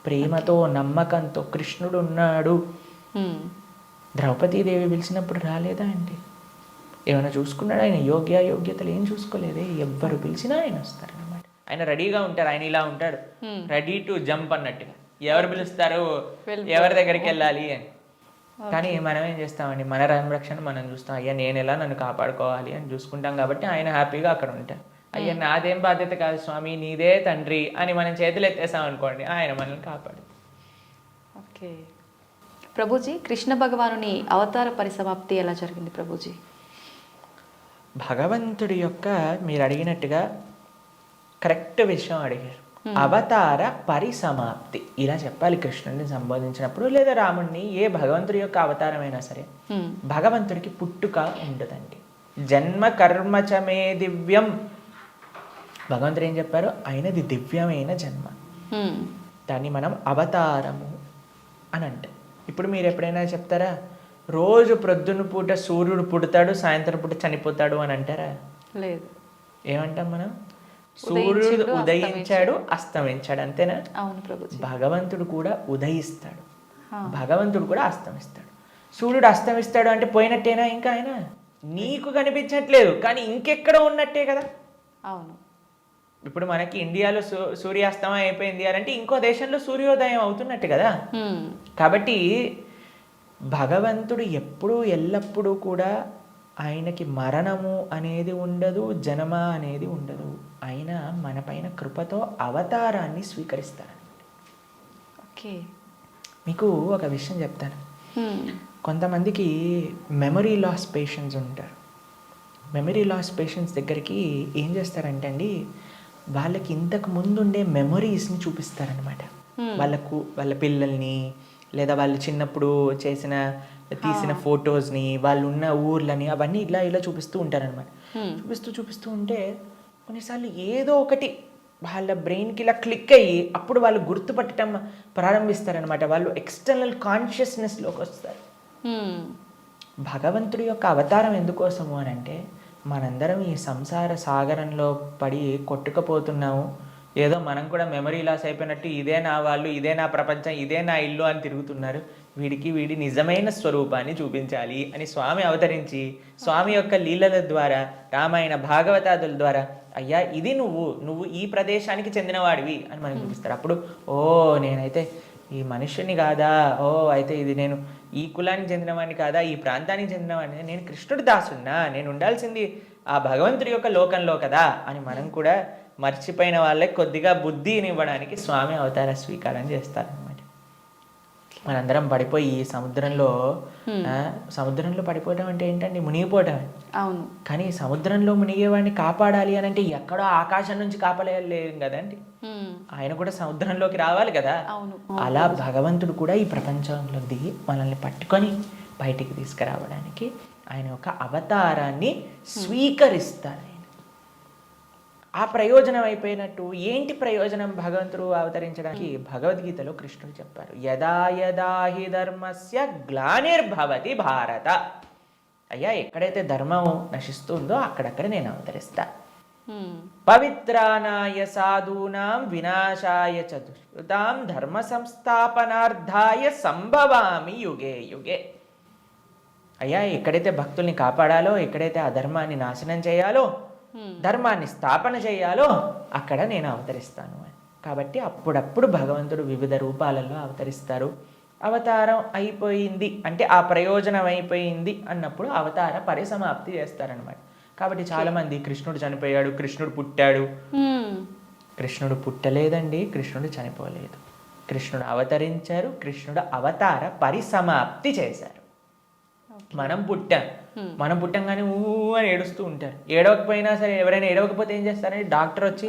ప్రేమతో నమ్మకంతో కృష్ణుడు ఉన్నాడు. ద్రౌపదీదేవి పిలిచినప్పుడు రాలేదా అండి? ఏమైనా చూసుకున్నాడు ఆయన? యోగ్యతలు ఏం చూసుకోలేదే. ఎవ్వరు పిలిచినా ఆయన వస్తారు అన్నమాట. ఆయన రెడీగా ఉంటారు, ఆయన ఇలా ఉంటాడు, రెడీ టు జంప్ అన్నట్టుగా. ఎవరు పిలుస్తారు, ఎవరి దగ్గరికి వెళ్ళాలి అని. కానీ మనం ఏం చేస్తామండి, మన సంరక్షణ మనం చూస్తాం. అయ్యా నేను ఎలా నన్ను కాపాడుకోవాలి అని చూసుకుంటాం. కాబట్టి ఆయన హ్యాపీగా అక్కడ ఉంటారు. అయ్యా నాదేం బాధ్యత కాదు స్వామి, నీదే తండ్రి అని మనం చేతులు ఎత్తేసాం అనుకోండి, ఆయన మనల్ని కాపాడు. ఓకే ప్రభుజీ, కృష్ణ భగవానుని అవతార పరిసమాప్తి ఎలా జరిగింది ప్రభుజీ? భగవంతుడి యొక్క మీరు అడిగినట్టుగా కరెక్ట్ విషయం అడిగారు. అవతార పరిసమాప్తి ఇలా చెప్పాలి కృష్ణుడిని సంబోధించినప్పుడు, లేదా రాముడిని, ఏ భగవంతుడి యొక్క అవతారమైనా సరే. భగవంతుడికి పుట్టుక ఉండదండి. జన్మ కర్మచమే దివ్యం. భగవంతుడు ఏం చెప్పారు? ఆయనది దివ్యమైన జన్మ. దాన్ని మనం అవతారము అని అంటాం. ఇప్పుడు మీరు ఎప్పుడైనా చెప్తారా, రోజు ప్రొద్దున పూట సూర్యుడు పుడతాడు, సాయంత్రం పూట చనిపోతాడు అని అంటారా? లేదు. ఏమంటాం మనం? సూర్యుడు ఉదయించాడు, అస్తమించాడు, అంతేనా? అవును ప్రభుజీ. భగవంతుడు కూడా ఉదయిస్తాడు, భగవంతుడు కూడా అస్తమిస్తాడు. సూర్యుడు అస్తమిస్తాడు అంటే పోయినట్టేనా? ఇంకా ఆయన నీకు కనిపించట్లేదు, కానీ ఇంకెక్కడ ఉన్నట్టే కదా. అవును. ఇప్పుడు మనకి ఇండియాలో సూర్యాస్తమయం అయిపోయింది అని అంటే ఇంకో దేశంలో సూర్యోదయం అవుతున్నట్టు కదా. కాబట్టి భగవంతుడు ఎప్పుడూ ఎల్లప్పుడూ కూడా ఆయనకి మరణము అనేది ఉండదు, జన్మ అనేది ఉండదు. ఆయన మన పైన కృపతో అవతారాన్ని స్వీకరిస్తారనమాట. ఓకే. మీకు ఒక విషయం చెప్తాను. కొంతమందికి మెమరీ లాస్ పేషెంట్స్ ఉంటారు. మెమరీ లాస్ పేషెంట్స్ దగ్గరికి ఏం చేస్తారంటే అండి, వాళ్ళకి ఇంతకు ముందు ఉండే మెమరీస్ని చూపిస్తారనమాట. వాళ్ళ పిల్లల్ని, లేదా వాళ్ళు చిన్నప్పుడు తీసిన ఫొటోస్ని, వాళ్ళు ఉన్న ఊర్లని, అవన్నీ ఇలా చూపిస్తూ ఉంటారనమాట. చూపిస్తూ ఉంటే కొన్నిసార్లు ఏదో ఒకటి వాళ్ళ బ్రెయిన్కి ఇలా క్లిక్ అయ్యి అప్పుడు వాళ్ళు గుర్తుపట్టడం ప్రారంభిస్తారనమాట. వాళ్ళు ఎక్స్టర్నల్ కాన్షియస్నెస్లోకి వస్తారు. భగవంతుడి యొక్క అవతారం ఎందుకోసము అని అంటే, మనందరం ఈ సంసార సాగరంలో పడి కొట్టుకుపోతున్నాము. ఏదో మనం కూడా మెమరీ లాస్ అయిపోయినట్టు ఇదే నా వాళ్ళు, ఇదే నా ప్రపంచం, ఇదే నా ఇల్లు అని తిరుగుతున్నారు. వీడి నిజమైన స్వరూపాన్ని చూపించాలి అని స్వామి అవతరించి, స్వామి యొక్క లీలల ద్వారా, రామాయణ భాగవతాదుల ద్వారా, అయ్యా ఇది నువ్వు ఈ ప్రదేశానికి చెందినవాడివి అని మనకు చూపిస్తారు. అప్పుడు నేనైతే ఈ మనుష్యుని కాదా, అయితే ఇది నేను ఈ కులానికి చెందినవాడిని కాదా, ఈ ప్రాంతానికి చెందినవాడిని, నేను కృష్ణుడి దాసున్నా, నేను ఉండాల్సింది ఆ భగవంతుడి యొక్క లోకంలో కదా అని మనం కూడా మర్చిపోయిన వాళ్ళకి కొద్దిగా బుద్ధిని ఇవ్వడానికి స్వామి అవతార స్వీకారం చేస్తారనమాట. మనందరం పడిపోయి ఈ సముద్రంలో పడిపోవడం అంటే ఏంటండి, మునిగిపోవటం. అవును. కానీ సముద్రంలో మునిగేవాడిని కాపాడాలి అని అంటే ఎక్కడో ఆకాశం నుంచి కాపాడలేం కదండి, ఆయన కూడా సముద్రంలోకి రావాలి కదా. అలా భగవంతుడు కూడా ఈ ప్రపంచంలో దిగి మనల్ని పట్టుకొని బయటికి తీసుకురావడానికి ఆయన యొక్క అవతారాన్ని స్వీకరిస్తారు. ఆ ప్రయోజనం అయిపోయినట్టు ఏంటి ప్రయోజనం భగవంతుడు అవతరించడానికి? భగవద్గీతలో కృష్ణుడు చెప్పారు, యదా యదా హి ధర్మస్య గ్లానిర్భవతి భారత. అయ్యా, ఎక్కడైతే ధర్మం నశిస్తుందో అక్కడక్కడ నేను అవతరిస్తా. పవిత్రానాయ సాధూనాం వినాశాయ చతుష్కృతాం ధర్మ సంస్థాపనార్థాయ సంభవామి యుగే యుగే. అయ్యా, ఎక్కడైతే భక్తుల్ని కాపాడాలో, ఎక్కడైతే ఆ ధర్మాన్ని నాశనం చేయాలో, ధర్మాన్ని స్థాపన చేయాలో అక్కడ నేను అవతరిస్తాను అని. కాబట్టి అప్పుడప్పుడు భగవంతుడు వివిధ రూపాలలో అవతరిస్తారు. అవతారం అయిపోయింది అంటే, ఆ ప్రయోజనం అయిపోయింది అన్నప్పుడు అవతార పరిసమాప్తి చేస్తారనమాట. కాబట్టి చాలామంది కృష్ణుడు చనిపోయాడు, కృష్ణుడు పుట్టాడు. కృష్ణుడు పుట్టలేదండి, కృష్ణుడు చనిపోలేదు. కృష్ణుడు అవతరించారు, కృష్ణుడు అవతార పరిసమాప్తి చేశారు. మనం పుట్టంగానే అని ఏడుస్తూ ఉంటారు. ఏడవకపోయినా సరే, ఎవరైనా ఏడవకపోతే ఏం చేస్తారంటే డాక్టర్ వచ్చి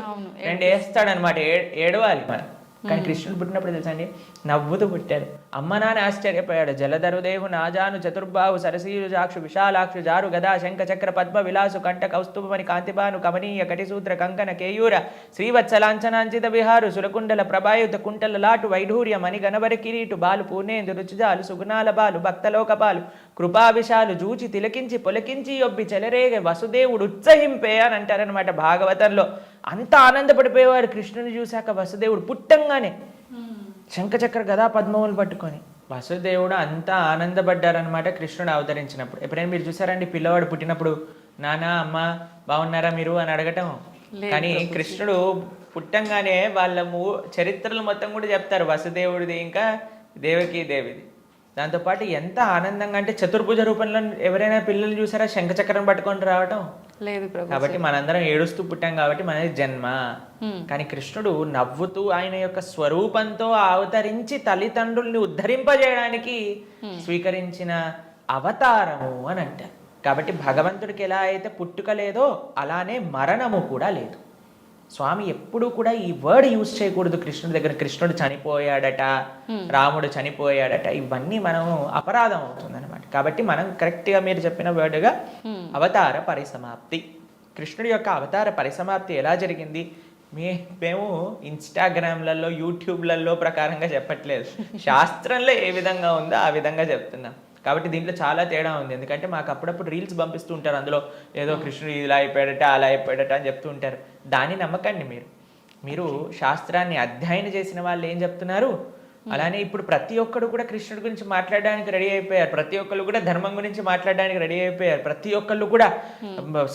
రెండు వేస్తాడనమాట, ఏడవాలి మనం. కానీ కృష్ణుడు పుట్టినప్పుడు తెలుసా అండి, నవ్వుతూ పుట్టాడు. అమ్మ నాన్న ఆశ్చర్యపోయాడు. జలధరుదేహు నాజాను చతుర్బాహు సరసీరు జాక్షు విశాలాక్షు జారు గదా శంఖ చక్ర పద్మ విలాసు కంఠ కౌస్తుభమణి కాంతిబాను కమనీయ కటిసూత్ర కంకణ కేయూర శ్రీవత్సలాంఛనాంచిత విహారు సురకుండల ప్రభాయుత కుంటల లాటు వైఢూర్య మణి గణవరి కిరీటు బాలు పూర్ణేందు రుచిజాలు సుగుణాల బాలు భక్తలోక పాలు కృపావిశాలు జూచి తిలకించి పొలకించి ఒబ్బి చెలరేగ వసుదేవుడు ఉత్సహింపే అని అంటారనమాట భాగవతంలో. అంత ఆనందపడిపోయేవారు కృష్ణుని చూశాక. వసుదేవుడు పుట్టంగానే శంఖచక్ర గదా పద్మములు పట్టుకొని వసుదేవుడు అంతా ఆనందపడ్డారనమాట కృష్ణుడు అవతరించినప్పుడు. ఎప్పుడైనా మీరు చూసారండి పిల్లవాడు పుట్టినప్పుడు నాన్న అమ్మ బాగున్నారా మీరు అని అడగటం? కానీ కృష్ణుడు పుట్టంగానే వాళ్ళ చరిత్రలు మొత్తం కూడా చెప్తారు, వసుదేవుడిది ఇంకా దేవకీ దేవిది. దాంతోపాటు ఎంత ఆనందంగా అంటే, చతుర్భుజ రూపంలో ఎవరైనా పిల్లలు చూసారా శంఖచక్రం పట్టుకొని రావటం? లేదు. కాబట్టి మనందరం ఏడుస్తూ పుట్టాం కాబట్టి మనది జన్మ. కానీ కృష్ణుడు నవ్వుతూ ఆయన యొక్క స్వరూపంతో అవతరించి తల్లిదండ్రుల్ని ఉద్ధరింపజేయడానికి స్వీకరించిన అవతారము అని అంటారు. కాబట్టి భగవంతుడికి ఎలా అయితే పుట్టుక లేదో అలానే మరణము కూడా లేదు. స్వామి ఎప్పుడు కూడా ఈ వర్డ్ యూజ్ చేయకూడదు కృష్ణుడి దగ్గర. కృష్ణుడు చనిపోయాడట, రాముడు చనిపోయాడట, ఇవన్నీ మనం అపరాధం అవుతుంది అనమాట. కాబట్టి మనం కరెక్ట్గా మీరు చెప్పిన వర్డ్గా అవతార పరిసమాప్తి, కృష్ణుడి యొక్క అవతార పరిసమాప్తి ఎలా జరిగింది? మేము ఇన్స్టాగ్రామ్లలో యూట్యూబ్లలో ప్రకారంగా చెప్పట్లేదు, శాస్త్రంలో ఏ విధంగా ఉందో ఆ విధంగా చెప్తున్నాం. కాబట్టి దీంట్లో చాలా తేడా ఉంది. ఎందుకంటే మాకు అప్పుడప్పుడు రీల్స్ పంపిస్తూ ఉంటారు, అందులో ఏదో కృష్ణుడు ఇలా అయిపోయాడట అలా అయిపోయాడట అని చెప్తూ ఉంటారు. దాన్ని నమ్మకండి. మీరు శాస్త్రాన్ని అధ్యయనం చేసిన వాళ్ళు ఏం చెప్తున్నారు, అలానే ఇప్పుడు ప్రతి ఒక్కరు కూడా కృష్ణుడి గురించి మాట్లాడడానికి రెడీ అయిపోయారు. ప్రతి ఒక్కళ్ళు కూడా ధర్మం గురించి మాట్లాడడానికి రెడీ అయిపోయారు. ప్రతి ఒక్కళ్ళు కూడా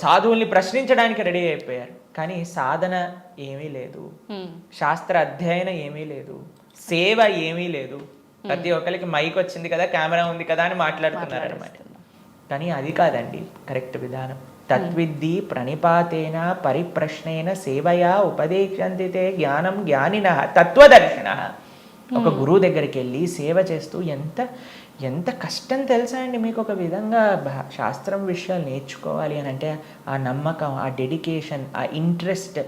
సాధువుల్ని ప్రశ్నించడానికి రెడీ అయిపోయారు. కానీ సాధన ఏమీ లేదు, శాస్త్ర అధ్యయనం ఏమీ లేదు, సేవ ఏమీ లేదు. ప్రతి ఒక్కరికి మైక్ వచ్చింది కదా, కెమెరా ఉంది కదా అని మాట్లాడుతున్నారు అనమాట. కానీ అది కాదండి కరెక్ట్ విధానం. తద్విద్ధి ప్రణిపాతేన పరిప్రశ్నేన సేవయా ఉపదేశంతితే జ్ఞానం జ్ఞానిన తత్వదర్శిన. ఒక గురువు దగ్గరికి వెళ్ళి సేవ చేస్తూ ఎంత ఎంత కష్టం తెలుసా అండి మీకు? ఒక విధంగా శాస్త్రం విషయాలు నేర్చుకోవాలి అని అంటే ఆ నమ్మకం, ఆ డెడికేషన్, ఆ ఇంట్రెస్ట్,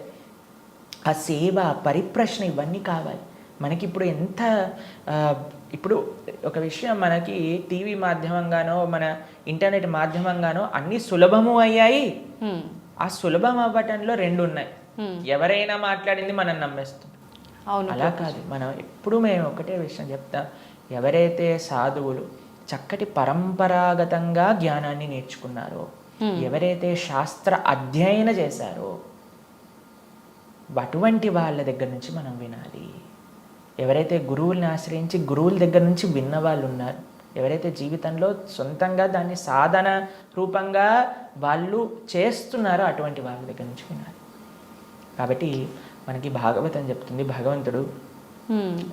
ఆ సేవ, ఆ పరిప్రశ్న ఇవన్నీ కావాలి మనకి. ఇప్పుడు ఎంత ఇప్పుడు ఒక విషయం మనకి టీవీ మాధ్యమంగానో మన ఇంటర్నెట్ మాధ్యమంగానో అన్నీ సులభము అయ్యాయి. ఆ సులభం అవ్వటంలో రెండు ఉన్నాయి. ఎవరైనా మాట్లాడింది మనం నమ్మేస్తాం. అవును, అలా కాదు. మనం ఎప్పుడు మేము ఒకటే విషయం చెప్తాం, ఎవరైతే సాధువులు చక్కటి పరంపరాగతంగా జ్ఞానాన్ని నేర్చుకున్నారో, ఎవరైతే శాస్త్ర అధ్యయన చేశారో అటువంటి వాళ్ళ దగ్గర నుంచి మనం వినాలి. ఎవరైతే గురువుల్ని ఆశ్రయించి గురువుల దగ్గర నుంచి విన్న వాళ్ళు ఉన్నారు, ఎవరైతే జీవితంలో సొంతంగా దాన్ని సాధన రూపంగా వాళ్ళు చేస్తున్నారో అటువంటి వాళ్ళ దగ్గర నుంచి వినాలి. కాబట్టి మనకి భాగవతం చెప్తుంది, భగవంతుడు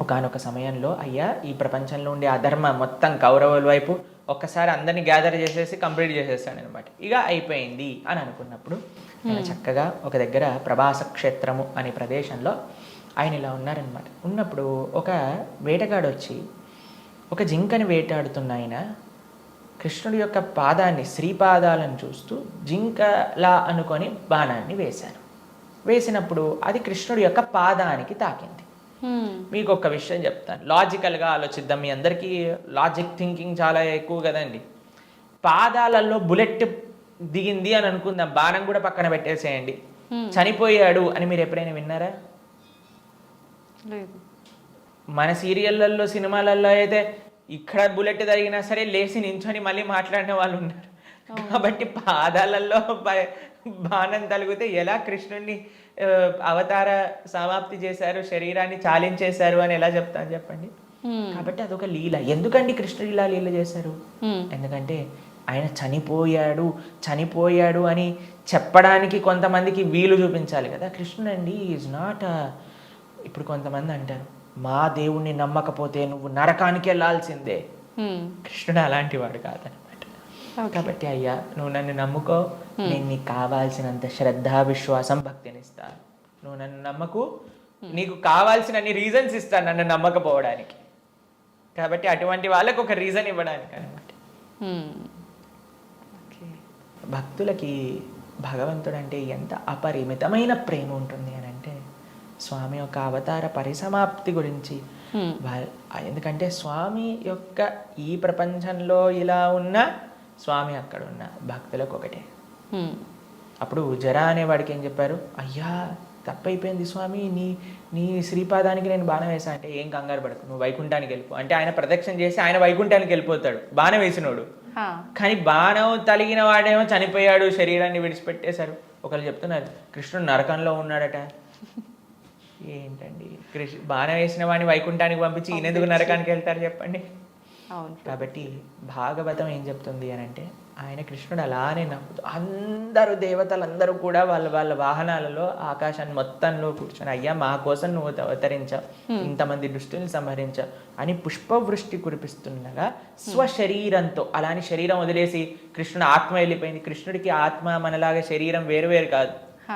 ఒకానొక సమయంలో అయ్యా ఈ ప్రపంచంలో ఉండే అధర్మ మొత్తం కౌరవుల వైపు ఒక్కసారి అందరినీ గ్యాదర్ చేసేసి కంప్లీట్ చేసేసాను అనమాట. ఇక అయిపోయింది అని అనుకున్నప్పుడు ఆయన చక్కగా ఒక దగ్గర ప్రభాస క్షేత్రము అనే ప్రదేశంలో ఆయన ఇలా ఉన్నారనమాట. ఉన్నప్పుడు ఒక వేటగాడు వచ్చి ఒక జింకని వేటాడుతున్న ఆయన కృష్ణుడి యొక్క పాదాన్ని, శ్రీపాదాలను చూస్తూ జింకలా అనుకొని బాణాన్ని వేశారు. వేసినప్పుడు అది కృష్ణుడి యొక్క పాదానికి తాకింది. మీకు ఒక విషయం చెప్తాను, లాజికల్గా ఆలోచిద్దాం. మీ అందరికీ లాజిక్ థింకింగ్ చాలా ఎక్కువ కదండి. పాదాలలో బుల్లెట్ దిగింది అని అనుకుందాం, బాణం కూడా పక్కన పెట్టేసేయండి, చనిపోయాడు అని మీరు ఎప్పుడైనా విన్నారా? మన సీరియళ్ళల్లో, సినిమాలలో అయితే ఇక్కడ బుల్లెట్ తగినా సరే లేచి నించొని మళ్ళీ మాట్లాడిన వాళ్ళు ఉన్నారు. కాబట్టి పాదాలలో బాణం తలిగితే ఎలా కృష్ణుడిని అవతార సమాప్తి చేశారు, శరీరాన్ని చాలించేశారు అని ఎలా చెప్తాను చెప్పండి? కాబట్టి అదొక లీల. ఎందుకండి కృష్ణుడు ఇలా లీల చేశారు? ఎందుకంటే ఆయన చనిపోయాడు అని చెప్పడానికి కొంతమందికి వీలు చూపించాలి కదా. కృష్ణుడు అండి ఈజ్ నాట్. ఇప్పుడు కొంతమంది అంటారు, మా దేవుణ్ణి నమ్మకపోతే నువ్వు నరకానికి వెళ్ళాల్సిందే. కృష్ణుడు అలాంటి వాడు కాదనమాట. కాబట్టి అయ్యా నువ్వు నన్ను నమ్ముకో, నేను నీకు కావాల్సినంత శ్రద్ధ, విశ్వాసం, భక్తిని ఇస్తాను. నువ్వు నన్ను నమ్మకు, నీకు కావాల్సినన్ని రీజన్స్ ఇస్తాను నన్ను నమ్మకపోవడానికి. కాబట్టి అటువంటి వాళ్ళకు ఒక రీజన్ ఇవ్వడానికి అనమాట. భక్తులకి భగవంతుడు అంటే ఎంత అపరిమితమైన ప్రేమ ఉంటుంది అని అంటే స్వామి యొక్క అవతార పరిసమాప్తి గురించి. ఎందుకంటే స్వామి యొక్క ఈ ప్రపంచంలో ఇలా ఉన్న, స్వామి అక్కడ ఉన్న భక్తులకు ఒకటే. అప్పుడు జర అనేవాడికి ఏం చెప్పారు? అయ్యా తప్పైపోయింది స్వామి, నీ శ్రీపాదానికి నేను బాణం వేసా అంటే ఏం కంగారు పడకు, నువ్వు వైకుంఠానికి వెళ్ళిపో అంటే ఆయన ప్రదక్షిణ చేసి ఆయన వైకుంఠానికి వెళ్ళిపోతాడు బాణం వేసినోడు. కానీ బాణం తలిగిన వాడేమో చనిపోయాడు, శరీరాన్ని విడిచిపెట్టేశారు. ఒకళ్ళు చెప్తున్నారు కృష్ణుడు నరకంలో ఉన్నాడట. ఏంటండి, బాణం వేసిన వాడిని వైకుంఠానికి పంపించి ఈయనెందుకు నరకానికి వెళ్తారు చెప్పండి? కాబట్టి భాగవతం ఏం చెప్తుంది అని అంటే ఆయన కృష్ణుడు అలానే నమ్ముతూ అందరూ దేవతలందరూ కూడా వాళ్ళ వాహనాలలో ఆకాశాన్ని మొత్తంలో కూర్చొని అయ్యా మా కోసం నువ్వు అవతరించావు, ఇంతమంది దుష్టుల్ని సంహరించావు అని పుష్పవృష్టి కురిపిస్తుండగా స్వశరీరంతో, అలాని శరీరం వదిలేసి కృష్ణుడు ఆత్మ వెళ్ళిపోయింది. కృష్ణుడికి ఆత్మ మనలాగా శరీరం వేరు కాదు.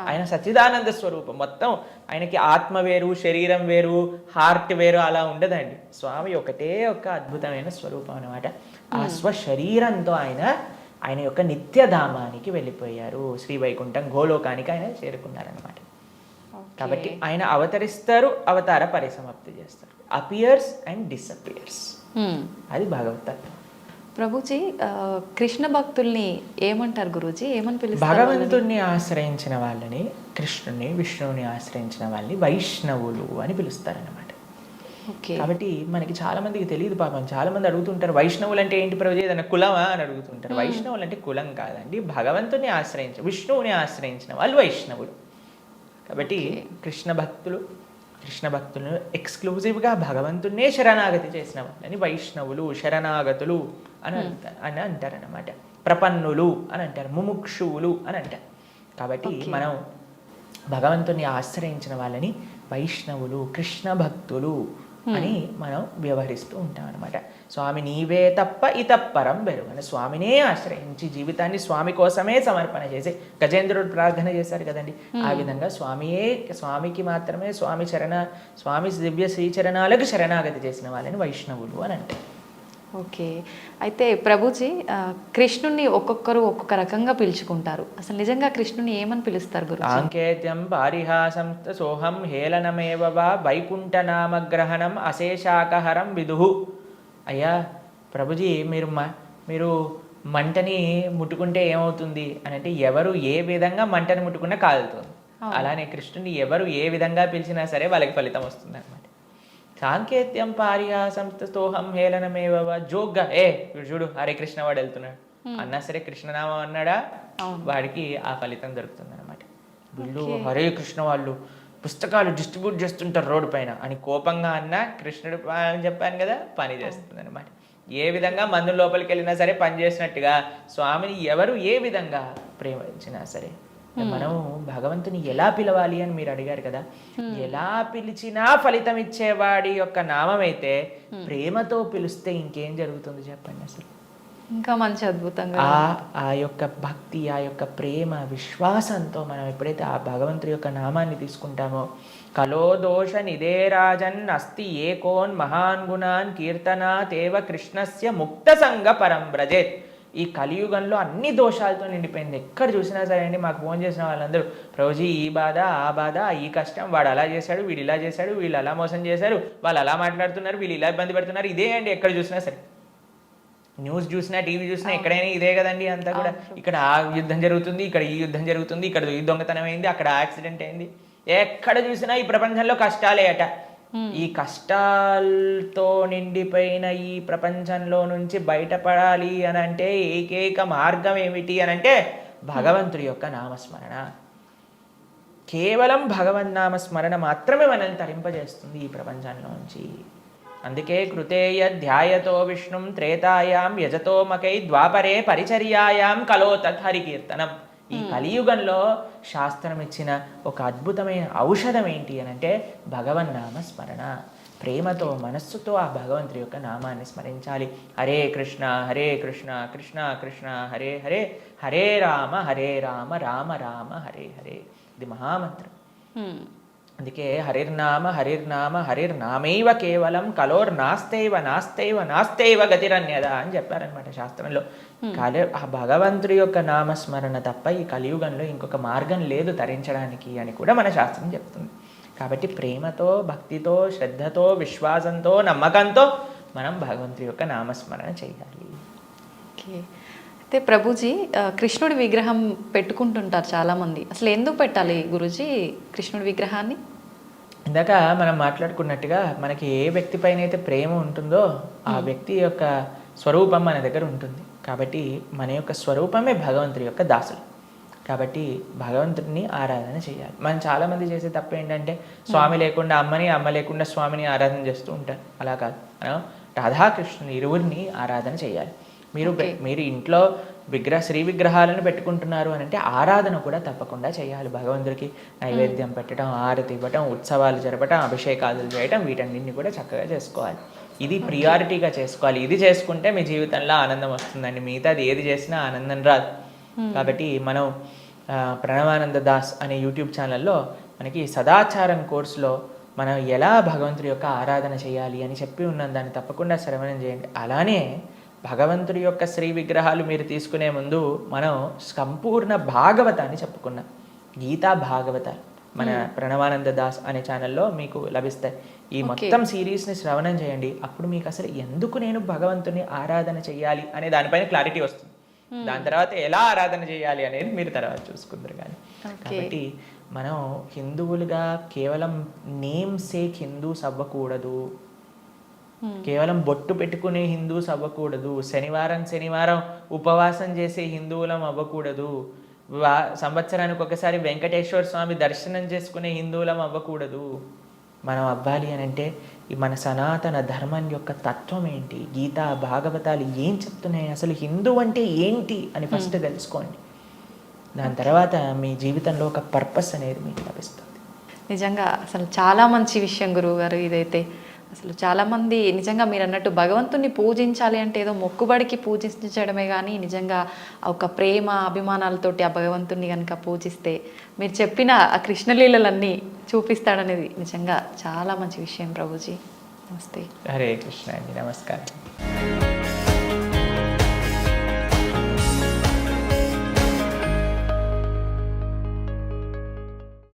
ఆయన సచ్చిదానంద స్వరూపం. మొత్తం ఆయనకి ఆత్మ వేరు, శరీరం వేరు, హార్ట్ వేరు అలా ఉండదండి. స్వామి ఒకటే ఒక అద్భుతమైన స్వరూపం అనమాట. ఆ స్వశరీరంతో ఆయన యొక్క నిత్యధామానికి వెళ్ళిపోయారు. శ్రీవైకుంఠం గోలోకానికి ఆయన చేరుకున్నారనమాట. కాబట్టి ఆయన అవతరిస్తారు, అవతార పరిసమాప్తి చేస్తారు. Appears and disappears. అది భగవతత్వం. ప్రభుజీ, కృష్ణ భక్తుల్ని ఏమంటారు గురూజీ? ఏమని పిలుస్తారు? భగవంతుణ్ణి ఆశ్రయించిన వాళ్ళని, కృష్ణుని, విష్ణువుని ఆశ్రయించిన వాళ్ళని వైష్ణవులు అని పిలుస్తారనమాట. కాబట్టి మనకి చాలా మందికి తెలియదు పాపం. చాలా మంది అడుగుతుంటారు వైష్ణవులు అంటే ఏంటి ప్రభుజీ, ఏదైనా కులమా అని అడుగుతుంటారు. వైష్ణవులు అంటే కులం కాదండి, భగవంతుని విష్ణువుని ఆశ్రయించిన వాళ్ళు వైష్ణవులు. కాబట్టి కృష్ణ భక్తులను ఎక్స్క్లూజివ్గా భగవంతునే శరణాగతి చేసిన వాళ్ళని వైష్ణవులు, శరణాగతులు అని అంటారనమాట. ప్రపన్నులు అని అంటారు, ముముక్షువులు అని అంటారు. కాబట్టి మనం భగవంతుని ఆశ్రయించిన వాళ్ళని వైష్ణవులు, కృష్ణ భక్తులు అని మనం వ్యవహరిస్తూ ఉంటాం అనమాట. స్వామి నీవే తప్ప ఇతప్పరం బెరుగని, స్వామినే ఆశ్రయించి జీవితాన్ని స్వామి కోసమే సమర్పణ చేసి గజేంద్రుడు ప్రార్థన చేశారు కదండి. ఆ విధంగా స్వామికి మాత్రమే స్వామి దివ్య శ్రీచరణాలకు శరణాగతి చేసిన వాళ్ళని వైష్ణవులు అని అంటారు. ఓకే. అయితే ప్రభుజీ కృష్ణుడిని ఒక్కొక్కరు ఒక్కొక్క రకంగా పిలుచుకుంటారు. అసలు నిజంగా కృష్ణుని ఏమని పిలుస్తారు గురుజీ? సాంకేత్యం పారిహాసం సోహం హేళనమేవ వా వైకుంఠనామగ్రహణం అశేషాకహరం విదుహు. అయ్యా ప్రభుజీ, మీరు మంటని ముట్టుకుంటే ఏమవుతుంది అని అంటే, ఎవరు ఏ విధంగా మంటని ముట్టుకున్నా కాలుతుంది. అలానే కృష్ణుని ఎవరు ఏ విధంగా పిలిచినా సరే వాళ్ళకి ఫలితం వస్తుంది అనమాట. సాంకేత్యం పారిహాసం స్తోహం హేళనమేవ వా. జోగ్గా వీడు చూడు హరే కృష్ణ వాడు వెళ్తున్నాడు అన్నా సరే, కృష్ణనామం అన్నాడా వాడికి ఆ ఫలితం దొరుకుతుంది అనమాట. వీళ్ళు హరే కృష్ణ వాళ్ళు పుస్తకాలు డిస్ట్రిబ్యూట్ చేస్తుంటారు రోడ్డు పైన అని కోపంగా అన్నా, కృష్ణుడు అని చెప్పాను కదా, పని చేస్తుంది అనమాట. ఏ విధంగా మందు లోపలికి వెళ్ళినా సరే పని చేసినట్టుగా స్వామిని ఎవరు ఏ విధంగా ప్రేమించినా సరే, మనం భగవంతుని ఎలా పిలవాలి అని మీరు అడిగారు కదా, ఎలా పిలిచినా ఫలితం ఇచ్చేవాడి యొక్క నామం అయితే ప్రేమతో పిలిస్తే ఇంకేం జరుగుతుంది చెప్పండి అసలు. ఇంకా మంచి అద్భుతంగా ఆ యొక్క భక్తి, ఆ యొక్క ప్రేమ, విశ్వాసంతో మనం ఎప్పుడైతే ఆ భగవంతుడి యొక్క నామాన్ని తీసుకుంటామో, కలో దోష నిదేరాజన్ అస్తి ఏకోన్ మహాన్ గుణాన్ కీర్తనాతేవ కృష్ణస్య ముక్త సంగ పరం బ్రజేత్. ఈ కలియుగంలో అన్ని దోషాలతో నిండిపోయింది. ఎక్కడ చూసినా సరే అండి, మాకు ఫోన్ చేసిన వాళ్ళందరూ ప్రభుజీ ఈ బాధ ఆ బాధ ఈ కష్టం, వాడు అలా చేశాడు వీడు ఇలా చేశాడు, వీళ్ళు అలా మోసం చేశారు, వాళ్ళు అలా మాట్లాడుతున్నారు, వీళ్ళు ఇలా ఇబ్బంది పెడుతున్నారు, ఇదే అండి ఎక్కడ చూసినా సరే. న్యూస్ చూసినా టీవీ చూసినా ఎక్కడైనా ఇదే కదండి అంతా కూడా. ఇక్కడ ఆ యుద్ధం జరుగుతుంది, ఇక్కడ ఈ యుద్ధం జరుగుతుంది, ఇక్కడ ఈ దొంగతనం అయింది, అక్కడ యాక్సిడెంట్ అయింది. ఎక్కడ చూసినా ఈ ప్రపంచంలో కష్టాలే అట. ఈ కష్టాలతో నిండిపోయిన ఈ ప్రపంచంలో నుంచి బయటపడాలి అని అంటే ఏకైక మార్గం ఏమిటి అని అంటే భగవంతుడి యొక్క నామస్మరణ. కేవలం భగవన్నామస్మరణ మాత్రమే మనల్ని తరింపజేస్తుంది ఈ ప్రపంచంలోంచి. అందుకే కృతేయ ధ్యాయతో విష్ణుం త్రేతాయాం యజతో మకై ద్వాపరే పరిచర్యాయాం కలో తత్హరికీర్తనం. ఈ కలియుగంలో శాస్త్రం ఇచ్చిన ఒక అద్భుతమైన ఔషధం ఏంటి అని అంటే భగవన్నామ స్మరణ. ప్రేమతో మనస్సుతో ఆ భగవంతుడి యొక్క నామాన్ని స్మరించాలి. హరే కృష్ణ కృష్ణ కృష్ణ హరే హరే, హరే రామ రామ రామ హరే హరే. ఇది మహామంత్రం. అందుకే హరిర్నామ హరిర్నామైవ కేవలం కలోర్నాస్తైవ నాస్తైవ నాస్తైవ గతిరన్యద అని చెప్పారనమాట శాస్త్రంలో. ఆ భగవంతుడి యొక్క నామస్మరణ తప్ప ఈ కలియుగంలో ఇంకొక మార్గం లేదు తరించడానికి అని కూడా మన శాస్త్రం చెప్తుంది. కాబట్టి ప్రేమతో, భక్తితో, శ్రద్ధతో, విశ్వాసంతో, నమ్మకంతో మనం భగవంతుడి యొక్క నామస్మరణ చేయాలి. ఓకే. అయితే ప్రభుజీ, కృష్ణుడి విగ్రహం పెట్టుకుంటుంటారు చాలామంది. అసలు ఎందుకు పెట్టాలి గురుజీ కృష్ణుడి విగ్రహాన్ని? ఇందాక మనం మాట్లాడుకున్నట్టుగా మనకి ఏ వ్యక్తి పైన అయితే ప్రేమ ఉంటుందో ఆ వ్యక్తి యొక్క స్వరూపం మన దగ్గర ఉంటుంది. కాబట్టి మన యొక్క స్వరూపమే భగవంతుడి యొక్క దాసులు. కాబట్టి భగవంతుడిని ఆరాధన చేయాలి. మనం చాలామంది చేసే తప్పు ఏంటంటే స్వామి లేకుండా అమ్మని, అమ్మ లేకుండా స్వామిని ఆరాధన చేస్తూ ఉంటారు. అలా కాదు, మనం రాధాకృష్ణుని ఇరువురిని ఆరాధన చేయాలి. మీరు ఇంట్లో శ్రీ విగ్రహాలను పెట్టుకుంటున్నారు అని అంటే ఆరాధన కూడా తప్పకుండా చేయాలి. భగవంతుడికి నైవేద్యం పెట్టడం, ఆరతి ఇవ్వటం, ఉత్సవాలు జరపటం, అభిషేకాలు చేయటం, వీటన్నింటినీ కూడా చక్కగా చేసుకోవాలి. ఇది ప్రియారిటీగా చేసుకోవాలి. ఇది చేసుకుంటే మీ జీవితంలో ఆనందం వస్తుందండి. మిగతాది ఏది చేసినా ఆనందం రాదు. కాబట్టి మనం ప్రణవానంద దాస్ అనే యూట్యూబ్ ఛానల్లో మనకి సదాచారం కోర్సులో మనం ఎలా భగవంతుడి యొక్క ఆరాధన చేయాలి అని చెప్పి ఉన్నాం. దాన్ని తప్పకుండా శ్రవణం చేయండి. అలానే భగవంతుడి యొక్క శ్రీ విగ్రహాలు మీరు తీసుకునే ముందు మనం సంపూర్ణ భాగవతాన్ని చెప్పుకున్నాం. గీతా భాగవతాలు మన ప్రణవానంద దాస్ అనే ఛానల్లో మీకు లభిస్తాయి. ఈ మొత్తం సిరీస్ని శ్రవణం చేయండి. అప్పుడు మీకు అసలు ఎందుకు నేను భగవంతుని ఆరాధన చేయాలి అనే దానిపైన క్లారిటీ వస్తుంది. దాని తర్వాత ఎలా ఆరాధన చేయాలి అనేది మీరు తర్వాత చూసుకుందరు. కానీ కాబట్టి మనం హిందువులుగా కేవలం నేమ్ సేక్ హిందూస్ అవ్వకూడదు. కేవలం బొట్టు పెట్టుకునే హిందూస్ అవ్వకూడదు. శనివారం ఉపవాసం చేసే హిందువులం అవ్వకూడదు. సంవత్సరానికి ఒకసారి వెంకటేశ్వర స్వామి దర్శనం చేసుకునే హిందువులం అవ్వకూడదు. మనం అవ్వాలి అని అంటే మన సనాతన ధర్మం యొక్క తత్వం ఏంటి, గీతా భాగవతాలు ఏం చెప్తున్నాయి, అసలు హిందూ అంటే ఏంటి అని ఫస్ట్ తెలుసుకోండి. దాని తర్వాత మీ జీవితంలో ఒక పర్పస్ అనేది మీకు లభిస్తుంది. నిజంగా అసలు చాలా మంచి విషయం గురువు గారు ఇదైతే. అసలు చాలామంది నిజంగా మీరు అన్నట్టు భగవంతుని పూజించాలి అంటే ఏదో మొక్కుబడికి పూజించడమే కానీ నిజంగా ఒక ప్రేమ అభిమానాలతోటి ఆ భగవంతుని కనుక పూజిస్తే మీరు చెప్పిన ఆ కృష్ణలీలలన్నీ చూపిస్తాడనేది నిజంగా చాలా మంచి విషయం ప్రభుజీ. నమస్తే. హరే కృష్ణ అండి. నమస్కారం.